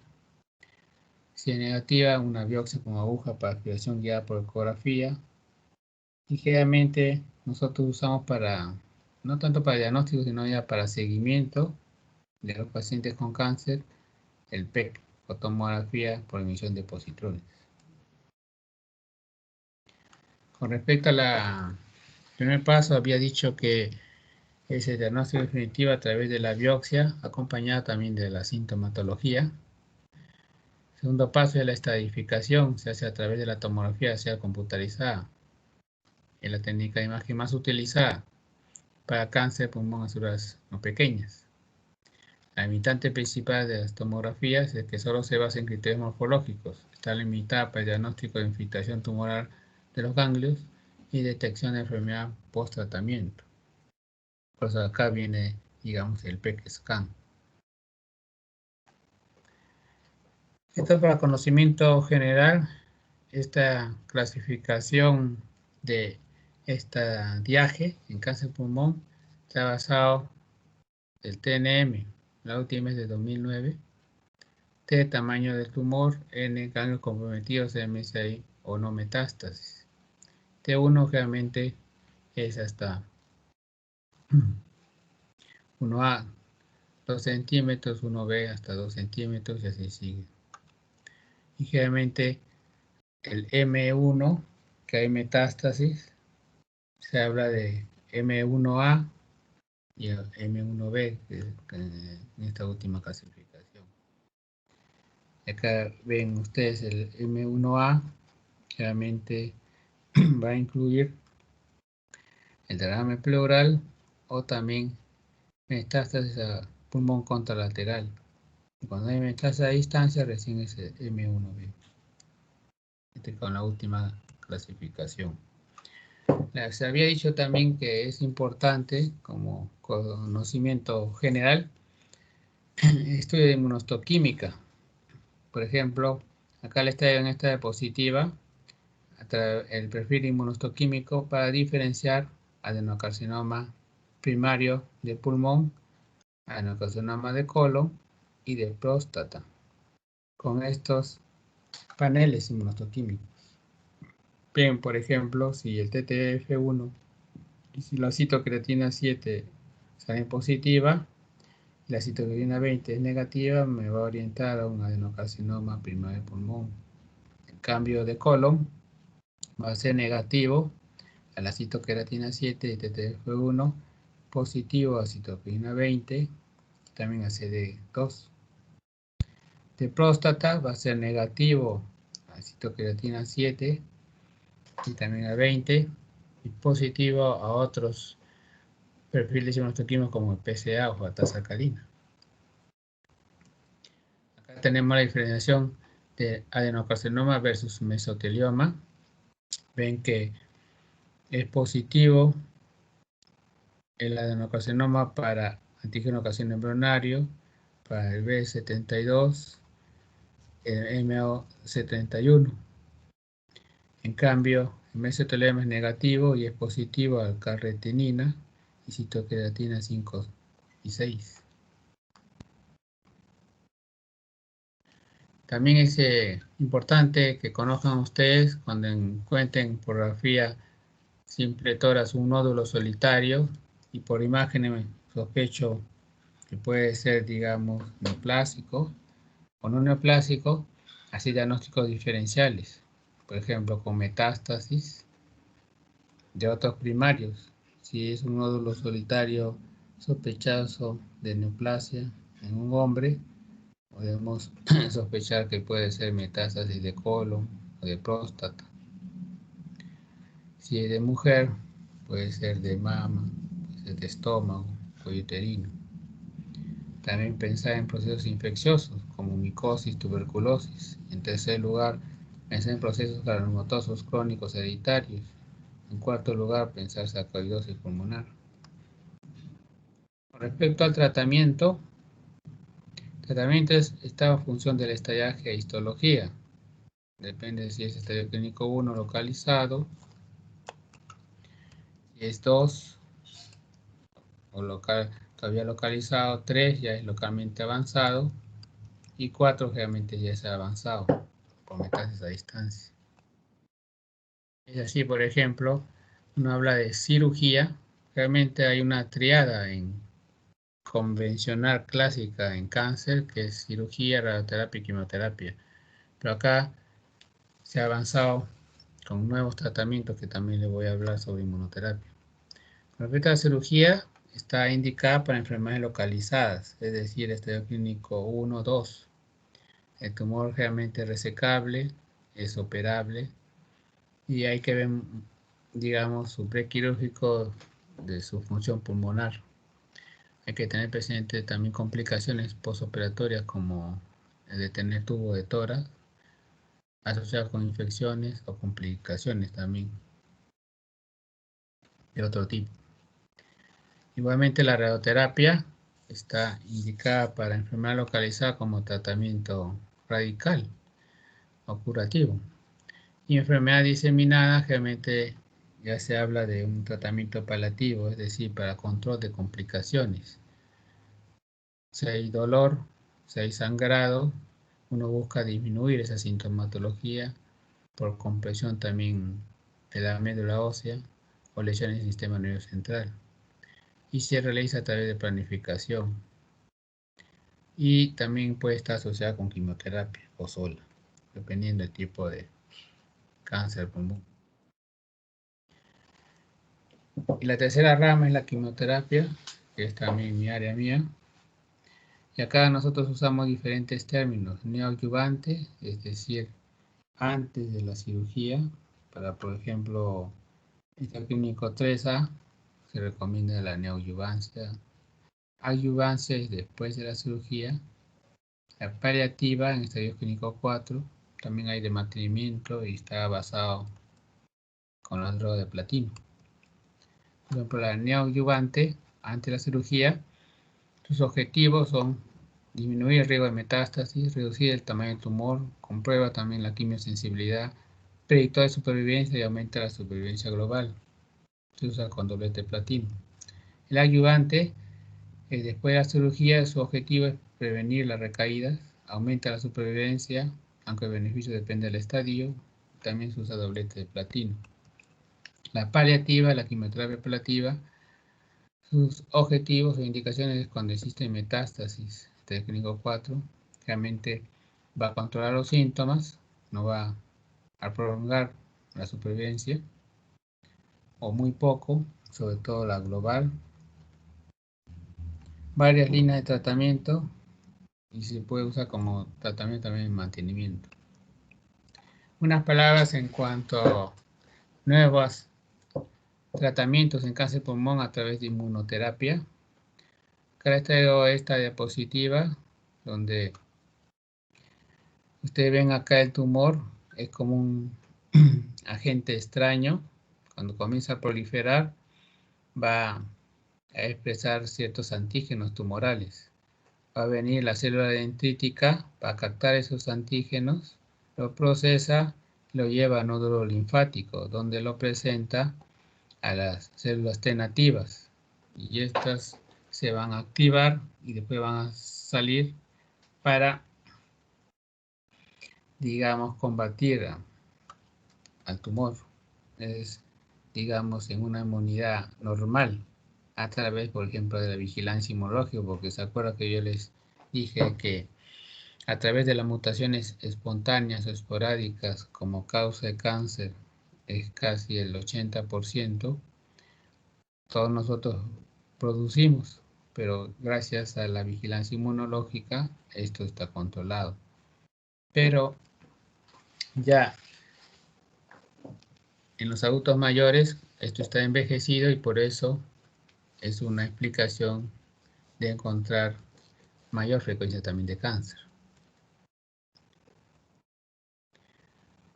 Si es negativa, una biopsia con aguja para aspiración guiada por ecografía. Y generalmente nosotros usamos para, no tanto para diagnóstico, sino ya para seguimiento de los pacientes con cáncer, el PET, o tomografía por emisión de positrones. Con respecto a la primer paso, había dicho que es el diagnóstico definitivo a través de la biopsia, acompañado también de la sintomatología. Segundo paso es la estadificación, se hace a través de la tomografía, sea computarizada. Es la técnica de imagen más utilizada para cáncer de pulmón en células no pequeñas. La limitante principal de las tomografías es que solo se basa en criterios morfológicos. Está limitada para el diagnóstico de infiltración tumoral de los ganglios y detección de enfermedad post-tratamiento. Por eso acá viene, digamos, el PET scan. Esto es para conocimiento general. Esta clasificación de esta diaje en cáncer de pulmón está basado en el TNM. La última es de 2009. T, tamaño del tumor, N, ganglios comprometidos, MSI o no metástasis. T1 generalmente es hasta 1A, 2 centímetros, 1B hasta 2 centímetros y así sigue. Y generalmente el M1, que hay metástasis, se habla de M1A y el M1B en esta última clasificación. Acá ven ustedes el M1A, realmente va a incluir el derrame pleural o también metástasis a pulmón contralateral. Y cuando hay metástasis a distancia, recién es el M1B. Con la última clasificación. Se había dicho también que es importante, como conocimiento general, estudio de inmunohistoquímica. Por ejemplo, acá el estadio en esta diapositiva, el perfil inmunohistoquímico para diferenciar adenocarcinoma primario de pulmón, adenocarcinoma de colon y de próstata, con estos paneles inmunohistoquímicos. Ven, por ejemplo, si el TTF1 y si la citocreatina 7 sale positiva, la citocreatina 20 es negativa, me va a orientar a un adenocarcinoma primario de pulmón. El cambio de colon va a ser negativo a la citocreatina 7 y TTF1, positivo a citocreatina 20, también a CD2. De próstata va a ser negativo a citocreatina 7 y también a 20, y positivo a otros perfiles inmunohistoquímicos como el PSA o la tasa alcalina. Acá tenemos la diferenciación de adenocarcinoma versus mesotelioma. Ven que es positivo el adenocarcinoma para antígeno carcinoma embrionario, para el B72, el MO71. En cambio, el mesotelioma es negativo y es positivo al carretenina y citocreatina 5 y 6. También es importante que conozcan ustedes cuando encuentren por grafía simple tórax un nódulo solitario y por imágenes sospecho que puede ser, digamos, neoplásico o no neoplásico, así diagnósticos diferenciales, por ejemplo, con metástasis de otros primarios. Si es un nódulo solitario sospechoso de neoplasia en un hombre, podemos sospechar que puede ser metástasis de colon o de próstata. Si es de mujer, puede ser de mama, puede ser de estómago, cuello uterino. También pensar en procesos infecciosos como micosis, tuberculosis. En tercer lugar, pensar en procesos granulomatosos crónicos hereditarios. En cuarto lugar, pensar sarcoidosis pulmonar. Con respecto al tratamiento, está en función del estallaje e histología. Depende si es estadio clínico 1 localizado, si es 2 o todavía localizado, 3 ya es localmente avanzado y 4 realmente ya es avanzado por metástasis a distancia. Es así, por ejemplo, uno habla de cirugía, realmente hay una triada en convencional clásica en cáncer, que es cirugía, radioterapia y quimioterapia. Pero acá se ha avanzado con nuevos tratamientos que también le voy a hablar sobre inmunoterapia. Con respecto a la cirugía, está indicada para enfermedades localizadas, es decir, estadio clínico 1, 2. El tumor realmente resecable, es operable y hay que ver, digamos, su prequirúrgico de su función pulmonar. Hay que tener presente también complicaciones postoperatorias como el de tener tubo de tórax asociado con infecciones o complicaciones también de otro tipo. Igualmente la radioterapia está indicada para enfermedad localizada como tratamiento radical o curativo. Y enfermedad diseminada generalmente ya se habla de un tratamiento paliativo, es decir, para control de complicaciones. Si hay dolor, si hay sangrado, uno busca disminuir esa sintomatología por compresión también de la médula ósea o lesiones del sistema nervioso central. Y se realiza a través de planificación. Y también puede estar asociada con quimioterapia o sola, dependiendo del tipo de cáncer pulmón. Y la tercera rama es la quimioterapia, que es también mi área mía. Y acá nosotros usamos diferentes términos. Neoadyuvante, es decir, antes de la cirugía, para por ejemplo, estadio clínico 3A, se recomienda la neoadyuvancia. Adyuvancia es después de la cirugía. La paliativa en estadio clínico 4. También hay de mantenimiento y está basado con la droga de platino. Por ejemplo, la neoadyuvante, ante la cirugía, sus objetivos son disminuir el riesgo de metástasis, reducir el tamaño del tumor, comprueba también la quimiosensibilidad, predictor de supervivencia y aumenta la supervivencia global. Se usa con doblete platino. El adyuvante, después de la cirugía, su objetivo es prevenir las recaídas, aumenta la supervivencia, aunque el beneficio depende del estadio, también se usa doblete de platino. La paliativa, la quimioterapia paliativa, sus objetivos o indicaciones cuando existe metástasis de clínico 4, realmente va a controlar los síntomas, no va a prolongar la supervivencia, o muy poco, sobre todo la global. Varias líneas de tratamiento y se puede usar como tratamiento también en mantenimiento. Unas palabras en cuanto a nuevos tratamientos en cáncer de pulmón a través de inmunoterapia. Acá les traigo esta diapositiva donde ustedes ven acá el tumor, es como un agente extraño. Cuando comienza a proliferar, va a expresar ciertos antígenos tumorales. Va a venir la célula dendrítica para captar esos antígenos, lo procesa, lo lleva a nódulo linfático, donde lo presenta a las células T nativas. Y estas se van a activar y después van a salir para, digamos, combatir al tumor. Es, digamos, en una inmunidad normal, a través, por ejemplo, de la vigilancia inmunológica, porque se acuerda que yo les dije que a través de las mutaciones espontáneas o esporádicas como causa de cáncer es casi el 80%, todos nosotros producimos, pero gracias a la vigilancia inmunológica esto está controlado. Pero ya en los adultos mayores esto está envejecido y por eso es una explicación de encontrar mayor frecuencia también de cáncer.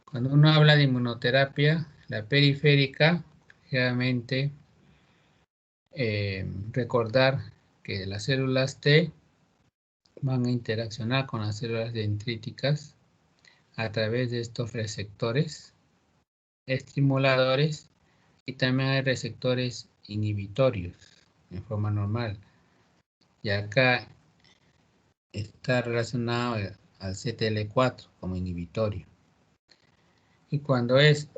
Cuando uno habla de inmunoterapia, la periférica, generalmente recordar que las células T van a interaccionar con las células dendríticas a través de estos receptores estimuladores y también hay receptores inhibitorios en forma normal. Y acá está relacionado al CTL4 como inhibitorio. Y cuando es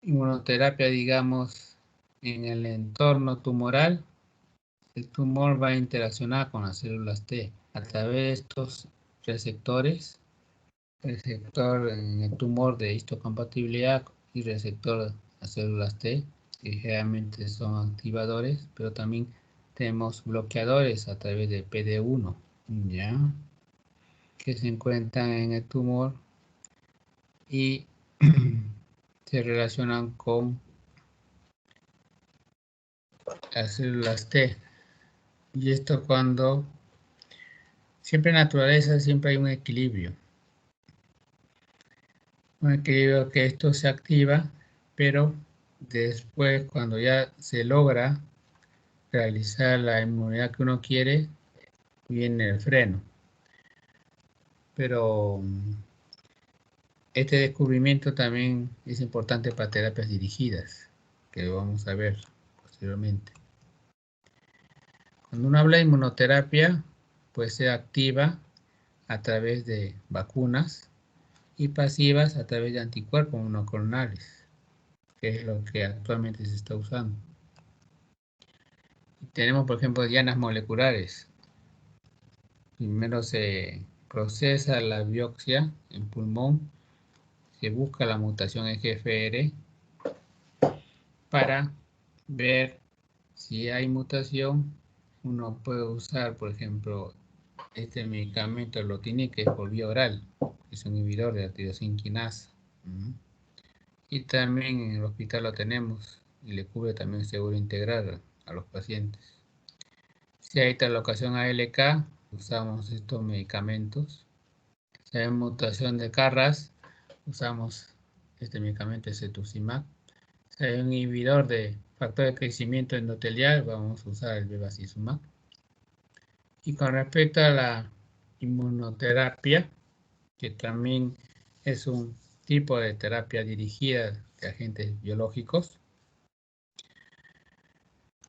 inmunoterapia, digamos, en el entorno tumoral, el tumor va a interaccionar con las células T a través de estos receptores, receptor en el tumor de histocompatibilidad y receptor a células T, que generalmente son activadores, pero también tenemos bloqueadores a través de PD1, ¿ya? Que se encuentran en el tumor y se relacionan con las células T. Y esto cuando siempre en naturaleza siempre hay un equilibrio. Un equilibrio que esto se activa, pero después cuando ya se logra realizar la inmunidad que uno quiere, viene el freno. Pero este descubrimiento también es importante para terapias dirigidas, que lo vamos a ver posteriormente. Cuando uno habla de inmunoterapia, puede ser activa a través de vacunas y pasivas a través de anticuerpos monoclonales, que es lo que actualmente se está usando. Tenemos, por ejemplo, dianas moleculares. Primero se procesa la biopsia en pulmón, se busca la mutación en GFR para ver si hay mutación. Uno puede usar, por ejemplo, este medicamento Lotinib, que es por vía oral, es un inhibidor de la tirosina quinasa. Y también en el hospital lo tenemos y le cubre también seguro integral a los pacientes. Si hay translocación ALK, usamos estos medicamentos. Si hay mutación de Carras, usamos este medicamento, cetuximab. Si hay un inhibidor de factor de crecimiento endotelial, vamos a usar el bevacizumab. Y con respecto a la inmunoterapia, que también es un tipo de terapia dirigida de agentes biológicos,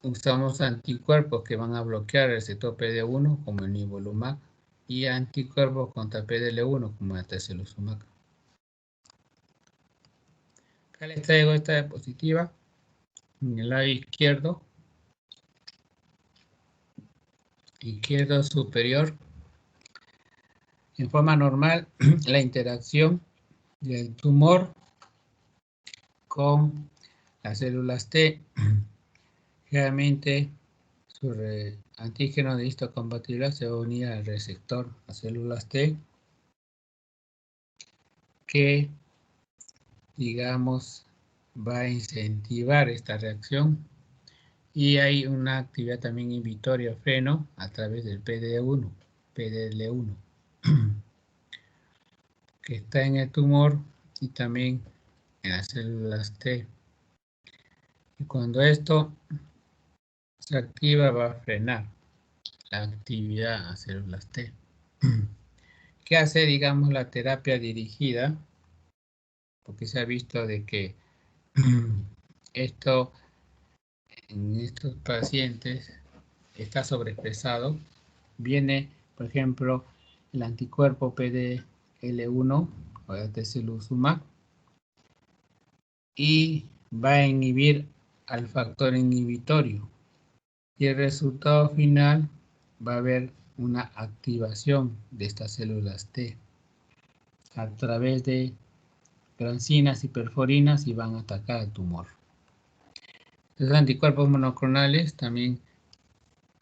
usamos anticuerpos que van a bloquear el receptor PD-1 como el nivolumab y anticuerpos contra PDL1 como el atezolizumab. Acá les traigo esta diapositiva. En el lado izquierdo superior, en forma normal, la interacción del tumor con las células T. Generalmente su antígeno de histocompatibilidad se va a unir al receptor a células T que, digamos, va a incentivar esta reacción. Y hay una actividad también inhibitoria freno a través del PDL1, que está en el tumor y también en las células T. Y cuando esto se activa, va a frenar la actividad a células T. ¿Qué hace, digamos, la terapia dirigida? Porque se ha visto de que esto en estos pacientes está sobreexpresado. Viene, por ejemplo, el anticuerpo PDL1 o atezolizumab y va a inhibir al factor inhibitorio. Y el resultado final va a haber una activación de estas células T a través de grancinas y perforinas y van a atacar al tumor. Los anticuerpos monoclonales también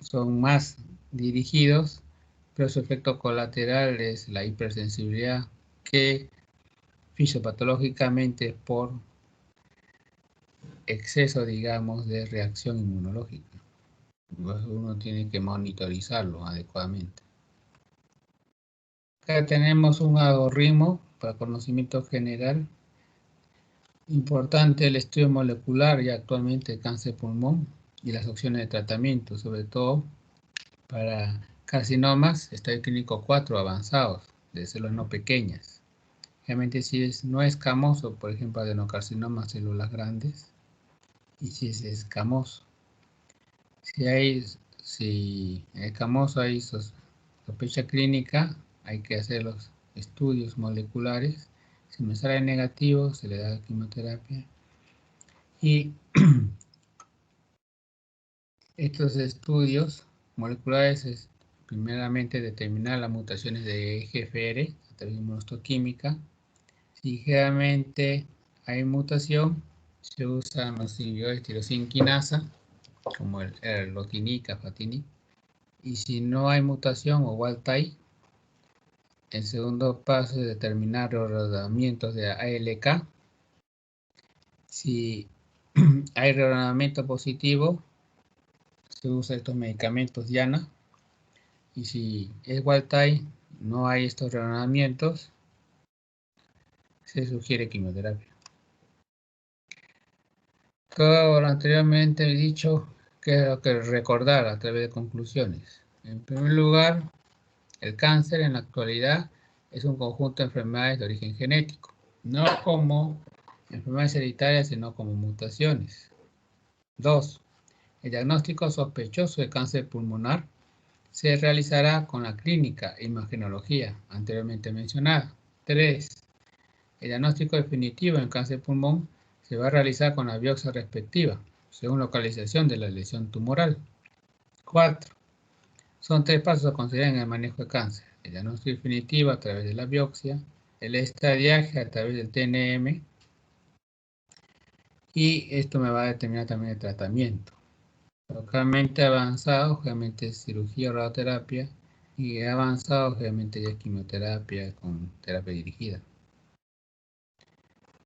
son más dirigidos, pero su efecto colateral es la hipersensibilidad que fisiopatológicamente por exceso, digamos, de reacción inmunológica. Uno tiene que monitorizarlo adecuadamente. Acá tenemos un algoritmo para conocimiento general. Importante el estudio molecular y actualmente el cáncer de pulmón y las opciones de tratamiento, sobre todo para carcinomas, estadio clínico 4 avanzados, de células no pequeñas. Realmente si no es escamoso, por ejemplo, adenocarcinoma, células grandes, y si es escamoso. Si en escamoso hay sospecha clínica, hay que hacer los estudios moleculares. Si me sale negativo, se le da quimioterapia. Y estos estudios moleculares es primeramente determinar las mutaciones de EGFR a través de inmunohistoquímica. Si generalmente hay mutación, se usa los inhibidores de tirosina quinasa, como el erlotinib, cafatinib. Y si no hay mutación o wild type, el segundo paso es determinar los reordenamientos de ALK. Si hay reordenamiento positivo, se usa estos medicamentos Diana. Y si es wild type, no hay estos reordenamientos, se sugiere quimioterapia. Todo lo anteriormente dicho, quiero que recordar a través de conclusiones. En primer lugar, el cáncer en la actualidad es un conjunto de enfermedades de origen genético, no como enfermedades hereditarias, sino como mutaciones. 2. El diagnóstico sospechoso de cáncer pulmonar se realizará con la clínica e imagenología anteriormente mencionada. 3. El diagnóstico definitivo en cáncer pulmón se va a realizar con la biopsia respectiva, según localización de la lesión tumoral. 4. Son 3 pasos a considerar en el manejo de cáncer. El diagnóstico definitivo a través de la biopsia, el estadiaje a través del TNM, y esto me va a determinar también el tratamiento. Localmente avanzado, obviamente cirugía o radioterapia, y avanzado, obviamente ya quimioterapia con terapia dirigida.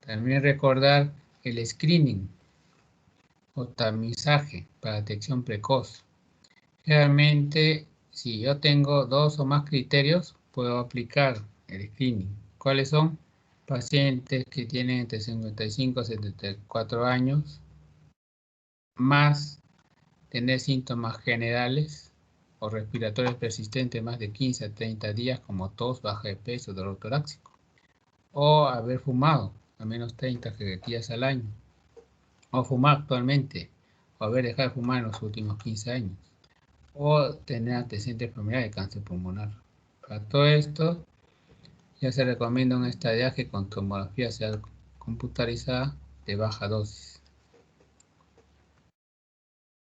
También recordar el screening o tamizaje para detección precoz. Realmente, si yo tengo 2 o más criterios, puedo aplicar el screening. ¿Cuáles son? Pacientes que tienen entre 55 y 74 años, más tener síntomas generales o respiratorios persistentes más de 15 a 30 días, como tos, baja de peso, dolor torácico, o haber fumado al menos 30 días al año, o fumar actualmente, o haber dejado de fumar en los últimos 15 años, o tener antecedentes de enfermedad de cáncer pulmonar. Para todo esto, ya se recomienda un estadiaje con tomografía serial computarizada de baja dosis.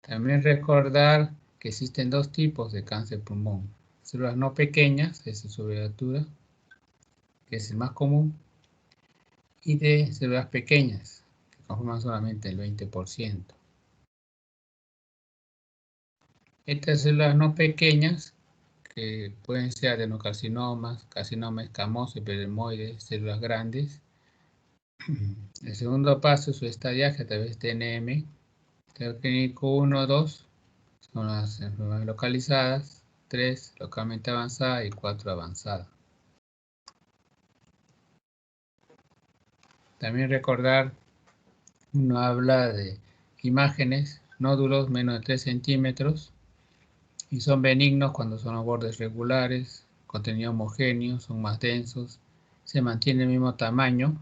También recordar que existen 2 tipos de cáncer pulmón. Células no pequeñas, de su abreviatura, que es el más común, y de células pequeñas, que conforman solamente el 20%. Estas células no pequeñas, que pueden ser adenocarcinomas, carcinoma escamoso, hiperemoides, células grandes. El segundo paso es su estadiaje a través de TNM, estadio clínico 1, 2, son las enfermedades localizadas, 3 localmente avanzada y 4 avanzada. También recordar, uno habla de imágenes, nódulos menos de 3 centímetros, y son benignos cuando son los bordes regulares, contenido homogéneo, son más densos, se mantiene el mismo tamaño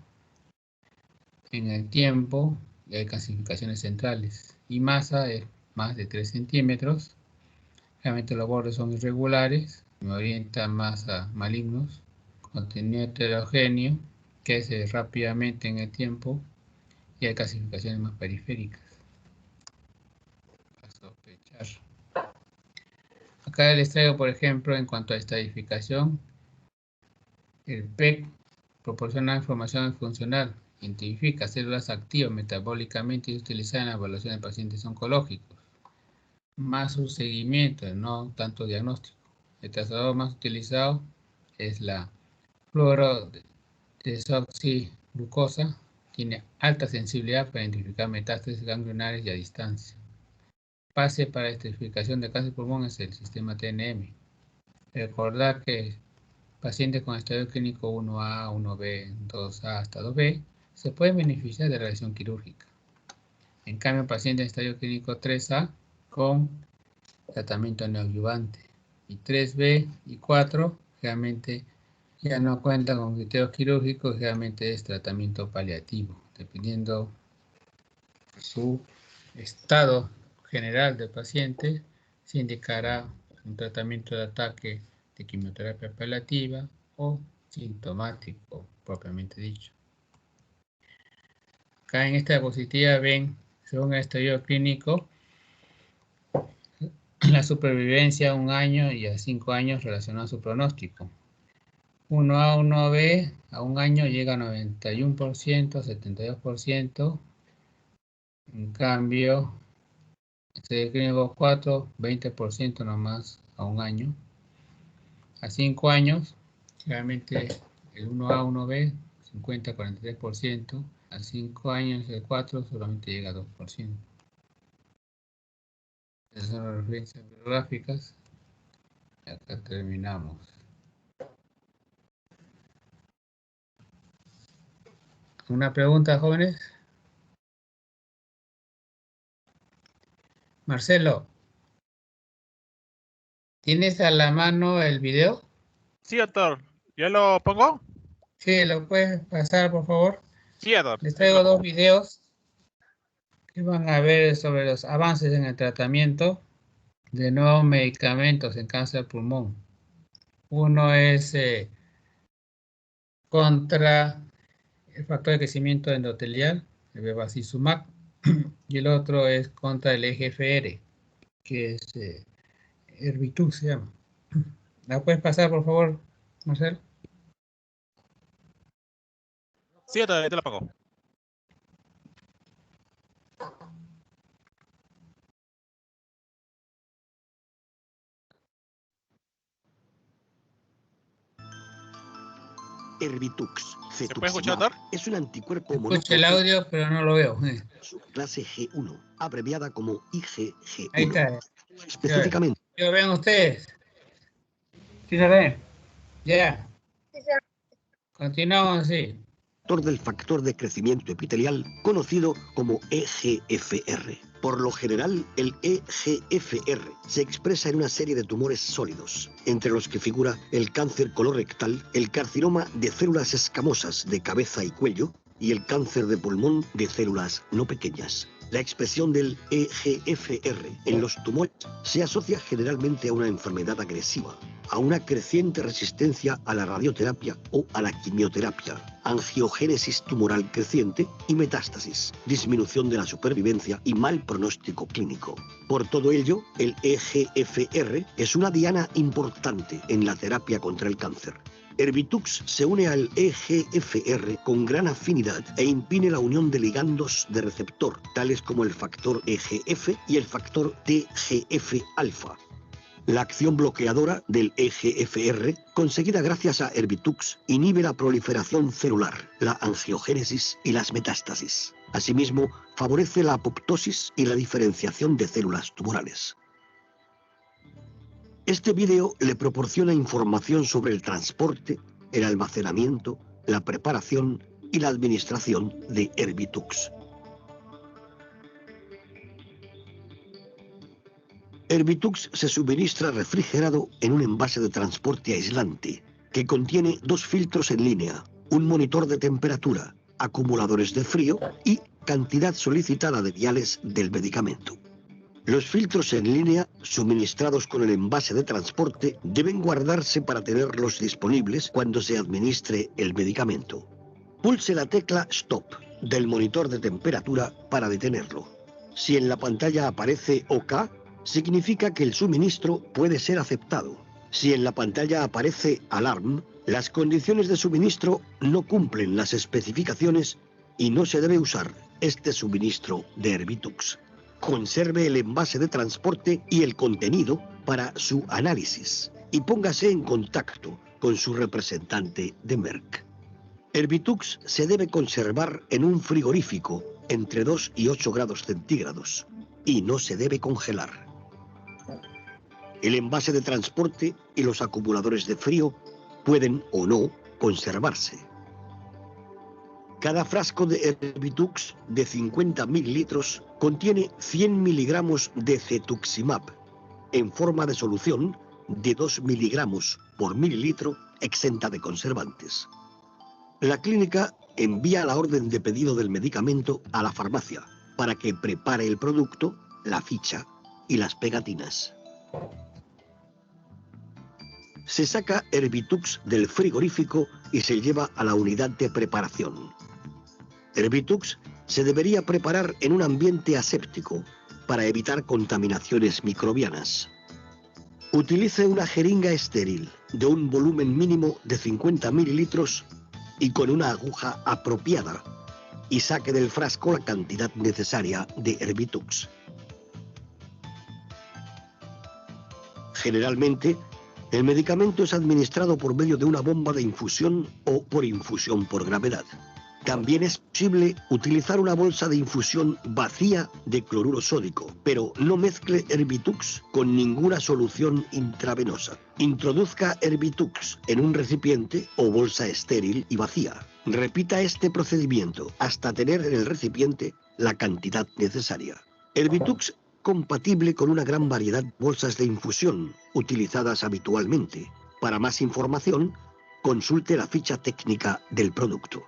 en el tiempo y hay calcificaciones centrales. Y masa es más de 3 centímetros. Realmente los bordes son irregulares, me orientan más a malignos. Contenido heterogéneo, crece rápidamente en el tiempo y hay calcificaciones más periféricas. A sospechar. Acá les traigo, por ejemplo, en cuanto a estadificación, el PEC proporciona información funcional, identifica células activas metabólicamente y utilizada en la evaluación de pacientes oncológicos, más su seguimiento, no tanto diagnóstico. El trazador más utilizado es la fluorodesoxiglucosa, tiene alta sensibilidad para identificar metástasis ganglionares y a distancia. Base para estratificación de cáncer de pulmón es el sistema TNM. Recordar que pacientes con estadio clínico 1A, 1B, 2A hasta 2B se pueden beneficiar de radiación quirúrgica. En cambio, pacientes en estadio clínico 3A con tratamiento neoadyuvante y 3B y 4 realmente ya no cuentan con criterios quirúrgicos, realmente es tratamiento paliativo, dependiendo su estado general del paciente, se indicará un tratamiento de ataque de quimioterapia paliativa o sintomático, propiamente dicho. Acá en esta diapositiva ven, según el estudio clínico, la supervivencia a 1 año y a 5 años relacionado a su pronóstico. 1A, 1B, a 1 año llega a 91%, 72%. En cambio, este clínico 4, 20% nomás a 1 año. A 5 años, realmente el 1A, 1B, 50, 43%. A 5 años el 4 solamente llega a 2%. Esas son las referencias bibliográficas. Acá terminamos. ¿Una pregunta, jóvenes? Marcelo, ¿tienes a la mano el video? Sí, doctor. ¿Ya lo pongo? Sí, ¿lo puedes pasar, por favor? Sí, doctor. Les traigo 2 videos que van a ver sobre los avances en el tratamiento de nuevos medicamentos en cáncer de pulmón. Uno es contra el factor de crecimiento endotelial, el bevacizumab, y el otro es contra el EGFR, que es Erbitux, se llama. ¿La puedes pasar, por favor, Marcelo? Sí, doctor, ya te lo pongo. Erbitux ¿Se puede escuchar, cetuximab doctor? es un anticuerpo Escucho el monoclonal audio, pero no lo veo. clase G1, abreviada como Ahí IgG1. está. Específicamente, ¿Lo ven ustedes? ¿Sí se ven? Ya. Continuamos así. del factor de crecimiento epitelial conocido como EGFR. Por lo general, el EGFR se expresa en una serie de tumores sólidos, entre los que figura el cáncer colorectal, el carcinoma de células escamosas de cabeza y cuello y el cáncer de pulmón de células no pequeñas. La expresión del EGFR en los tumores se asocia generalmente a una enfermedad agresiva, a una creciente resistencia a la radioterapia o a la quimioterapia, angiogénesis tumoral creciente y metástasis, disminución de la supervivencia y mal pronóstico clínico. Por todo ello, el EGFR es una diana importante en la terapia contra el cáncer. Erbitux se une al EGFR con gran afinidad e impide la unión de ligandos de receptor, tales como el factor EGF y el factor TGF-alfa. La acción bloqueadora del EGFR, conseguida gracias a Erbitux, inhibe la proliferación celular, la angiogénesis y las metástasis. Asimismo, favorece la apoptosis y la diferenciación de células tumorales. Este vídeo le proporciona información sobre el transporte, el almacenamiento, la preparación y la administración de Erbitux. Erbitux se suministra refrigerado en un envase de transporte aislante que contiene 2 filtros en línea, un monitor de temperatura, acumuladores de frío y cantidad solicitada de viales del medicamento. Los filtros en línea, suministrados con el envase de transporte, deben guardarse para tenerlos disponibles cuando se administre el medicamento. Pulse la tecla Stop del monitor de temperatura para detenerlo. Si en la pantalla aparece OK, significa que el suministro puede ser aceptado. Si en la pantalla aparece Alarm, las condiciones de suministro no cumplen las especificaciones y no se debe usar este suministro de Erbitux. Conserve el envase de transporte y el contenido para su análisis y póngase en contacto con su representante de Merck. Erbitux se debe conservar en un frigorífico entre 2 y 8 grados centígrados y no se debe congelar. El envase de transporte y los acumuladores de frío pueden o no conservarse. Cada frasco de Erbitux de 50 mililitros contiene 100 miligramos de cetuximab en forma de solución de 2 miligramos por mililitro exenta de conservantes. La clínica envía la orden de pedido del medicamento a la farmacia para que prepare el producto, la ficha y las pegatinas. Se saca Erbitux del frigorífico y se lleva a la unidad de preparación. Erbitux se debería preparar en un ambiente aséptico para evitar contaminaciones microbianas. Utilice una jeringa estéril de un volumen mínimo de 50 mililitros y con una aguja apropiada y saque del frasco la cantidad necesaria de Erbitux. Generalmente, el medicamento es administrado por medio de una bomba de infusión o por infusión por gravedad. También es posible utilizar una bolsa de infusión vacía de cloruro sódico, pero no mezcle Erbitux con ninguna solución intravenosa. Introduzca Erbitux en un recipiente o bolsa estéril y vacía. Repita este procedimiento hasta tener en el recipiente la cantidad necesaria. Erbitux compatible con una gran variedad de bolsas de infusión utilizadas habitualmente. Para más información, consulte la ficha técnica del producto.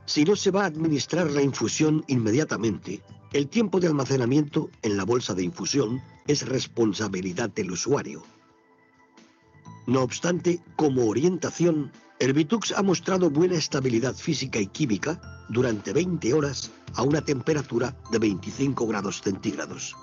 Si no se va a administrar la infusión inmediatamente, el tiempo de almacenamiento en la bolsa de infusión es responsabilidad del usuario. No obstante, como orientación, Erbitux ha mostrado buena estabilidad física y química durante 20 horas a una temperatura de 25 grados centígrados.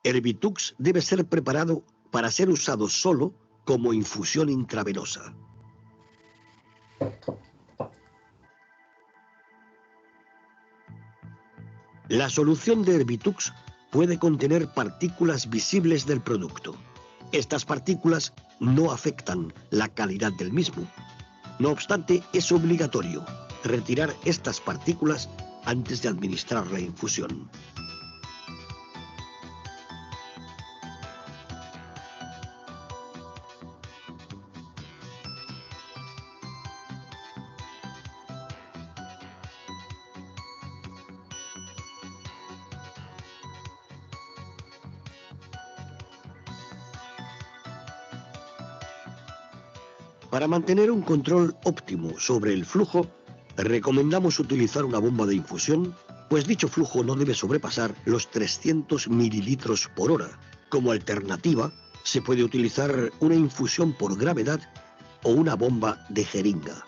Erbitux debe ser preparado para ser usado solo como infusión intravenosa. La solución de Erbitux puede contener partículas visibles del producto. Estas partículas no afectan la calidad del mismo. No obstante, es obligatorio retirar estas partículas antes de administrar la infusión. Para mantener un control óptimo sobre el flujo, recomendamos utilizar una bomba de infusión, pues dicho flujo no debe sobrepasar los 300 mililitros por hora. Como alternativa, se puede utilizar una infusión por gravedad o una bomba de jeringa.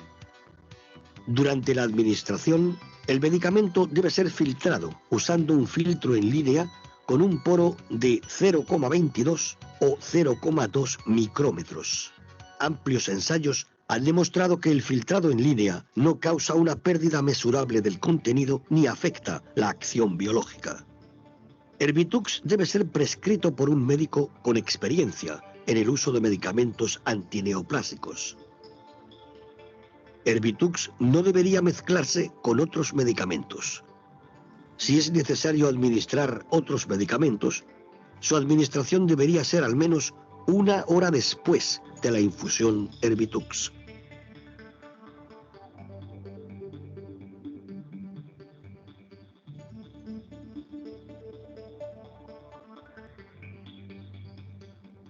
Durante la administración, el medicamento debe ser filtrado usando un filtro en línea con un poro de 0,22 o 0,2 micrómetros. Amplios ensayos han demostrado que el filtrado en línea no causa una pérdida mesurable del contenido ni afecta la acción biológica. Erbitux debe ser prescrito por un médico con experiencia en el uso de medicamentos antineoplásicos. Erbitux no debería mezclarse con otros medicamentos. Si es necesario administrar otros medicamentos, su administración debería ser al menos 1 hora después de la infusión Erbitux.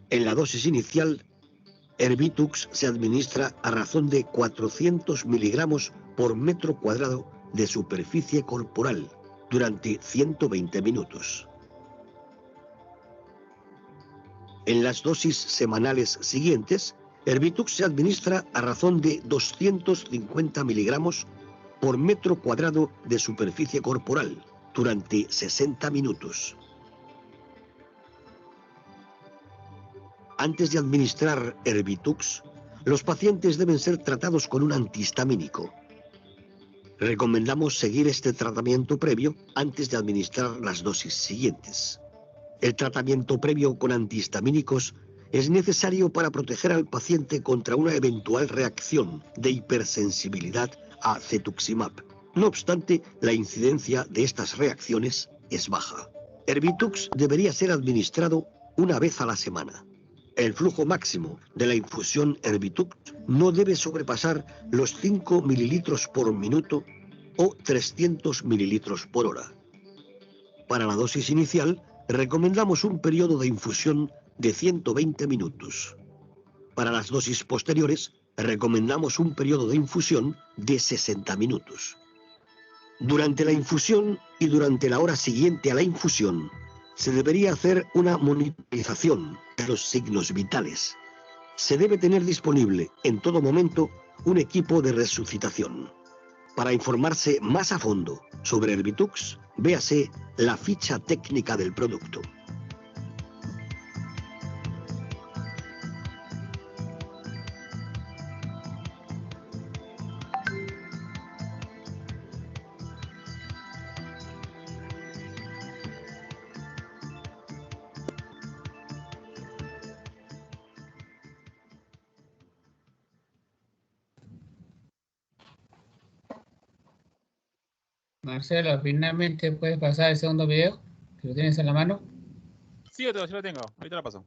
En la dosis inicial, Erbitux se administra a razón de 400 miligramos por metro cuadrado de superficie corporal durante 120 minutos. En las dosis semanales siguientes, Erbitux se administra a razón de 250 miligramos por metro cuadrado de superficie corporal durante 60 minutos. Antes de administrar Erbitux, los pacientes deben ser tratados con un antihistamínico. Recomendamos seguir este tratamiento previo antes de administrar las dosis siguientes. El tratamiento previo con antihistamínicos es necesario para proteger al paciente contra una eventual reacción de hipersensibilidad a cetuximab. No obstante, la incidencia de estas reacciones es baja. Erbitux debería ser administrado una vez a la semana. El flujo máximo de la infusión Erbitux no debe sobrepasar los 5 mililitros por minuto o 300 mililitros por hora. Para la dosis inicial, recomendamos un periodo de infusión de 120 minutos. Para las dosis posteriores, recomendamos un periodo de infusión de 60 minutos. Durante la infusión y durante la hora siguiente a la infusión, se debería hacer una monitorización de los signos vitales. Se debe tener disponible en todo momento un equipo de resucitación. Para informarse más a fondo sobre Erbitux, véase la ficha técnica del producto. Marcelo, finalmente puedes pasar el segundo video, que lo tienes en la mano. Sí, yo lo tengo. Ahorita lo paso.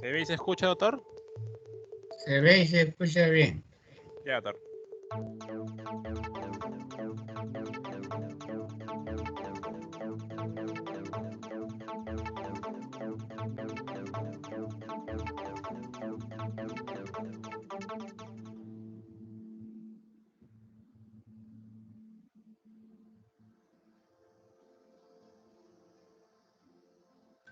¿Se ve y se escucha, doctor? Se ve y se escucha bien. Ya, doctor.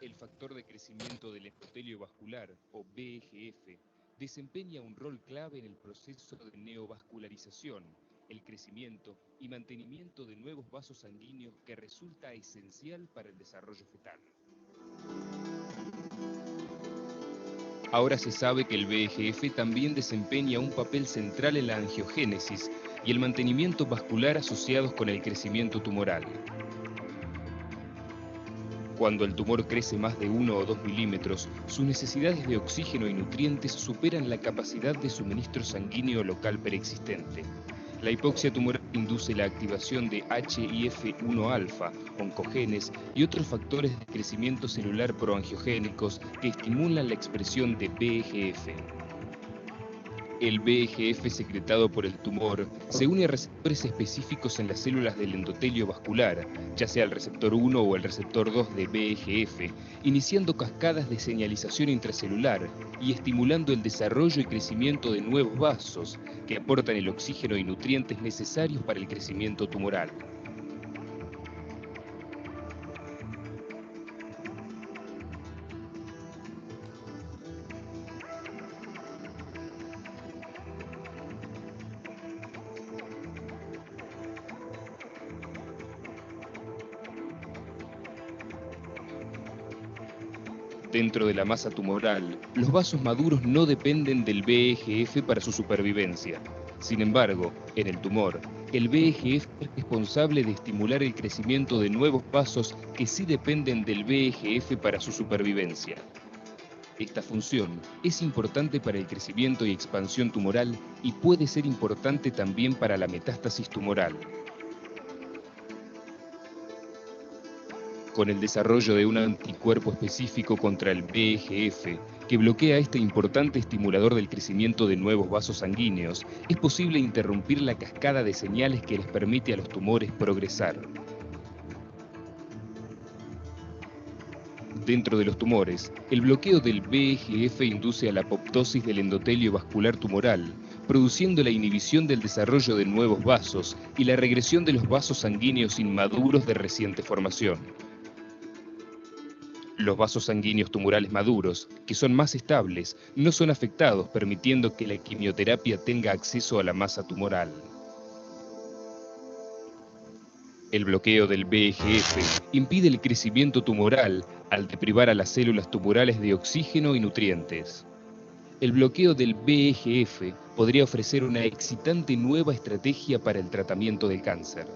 El factor de crecimiento del endotelio vascular, o VEGF, desempeña un rol clave en el proceso de neovascularización, el crecimiento y mantenimiento de nuevos vasos sanguíneos que resulta esencial para el desarrollo fetal. Ahora se sabe que el VEGF también desempeña un papel central en la angiogénesis y el mantenimiento vascular asociados con el crecimiento tumoral. Cuando el tumor crece más de 1 o 2 milímetros, sus necesidades de oxígeno y nutrientes superan la capacidad de suministro sanguíneo local preexistente. La hipoxia tumoral induce la activación de HIF-1-alfa, oncogenes y otros factores de crecimiento celular proangiogénicos que estimulan la expresión de VEGF. El VEGF secretado por el tumor se une a receptores específicos en las células del endotelio vascular, ya sea el receptor 1 o el receptor 2 de VEGF, iniciando cascadas de señalización intracelular y estimulando el desarrollo y crecimiento de nuevos vasos que aportan el oxígeno y nutrientes necesarios para el crecimiento tumoral. Dentro de la masa tumoral, los vasos maduros no dependen del VEGF para su supervivencia. Sin embargo, en el tumor, el VEGF es responsable de estimular el crecimiento de nuevos vasos que sí dependen del VEGF para su supervivencia. Esta función es importante para el crecimiento y expansión tumoral y puede ser importante también para la metástasis tumoral. Con el desarrollo de un anticuerpo específico contra el VEGF, que bloquea este importante estimulador del crecimiento de nuevos vasos sanguíneos, es posible interrumpir la cascada de señales que les permite a los tumores progresar. Dentro de los tumores, el bloqueo del VEGF induce a la apoptosis del endotelio vascular tumoral, produciendo la inhibición del desarrollo de nuevos vasos y la regresión de los vasos sanguíneos inmaduros de reciente formación. Los vasos sanguíneos tumorales maduros, que son más estables, no son afectados, permitiendo que la quimioterapia tenga acceso a la masa tumoral. El bloqueo del VEGF impide el crecimiento tumoral al deprivar a las células tumorales de oxígeno y nutrientes. El bloqueo del VEGF podría ofrecer una excitante nueva estrategia para el tratamiento del cáncer.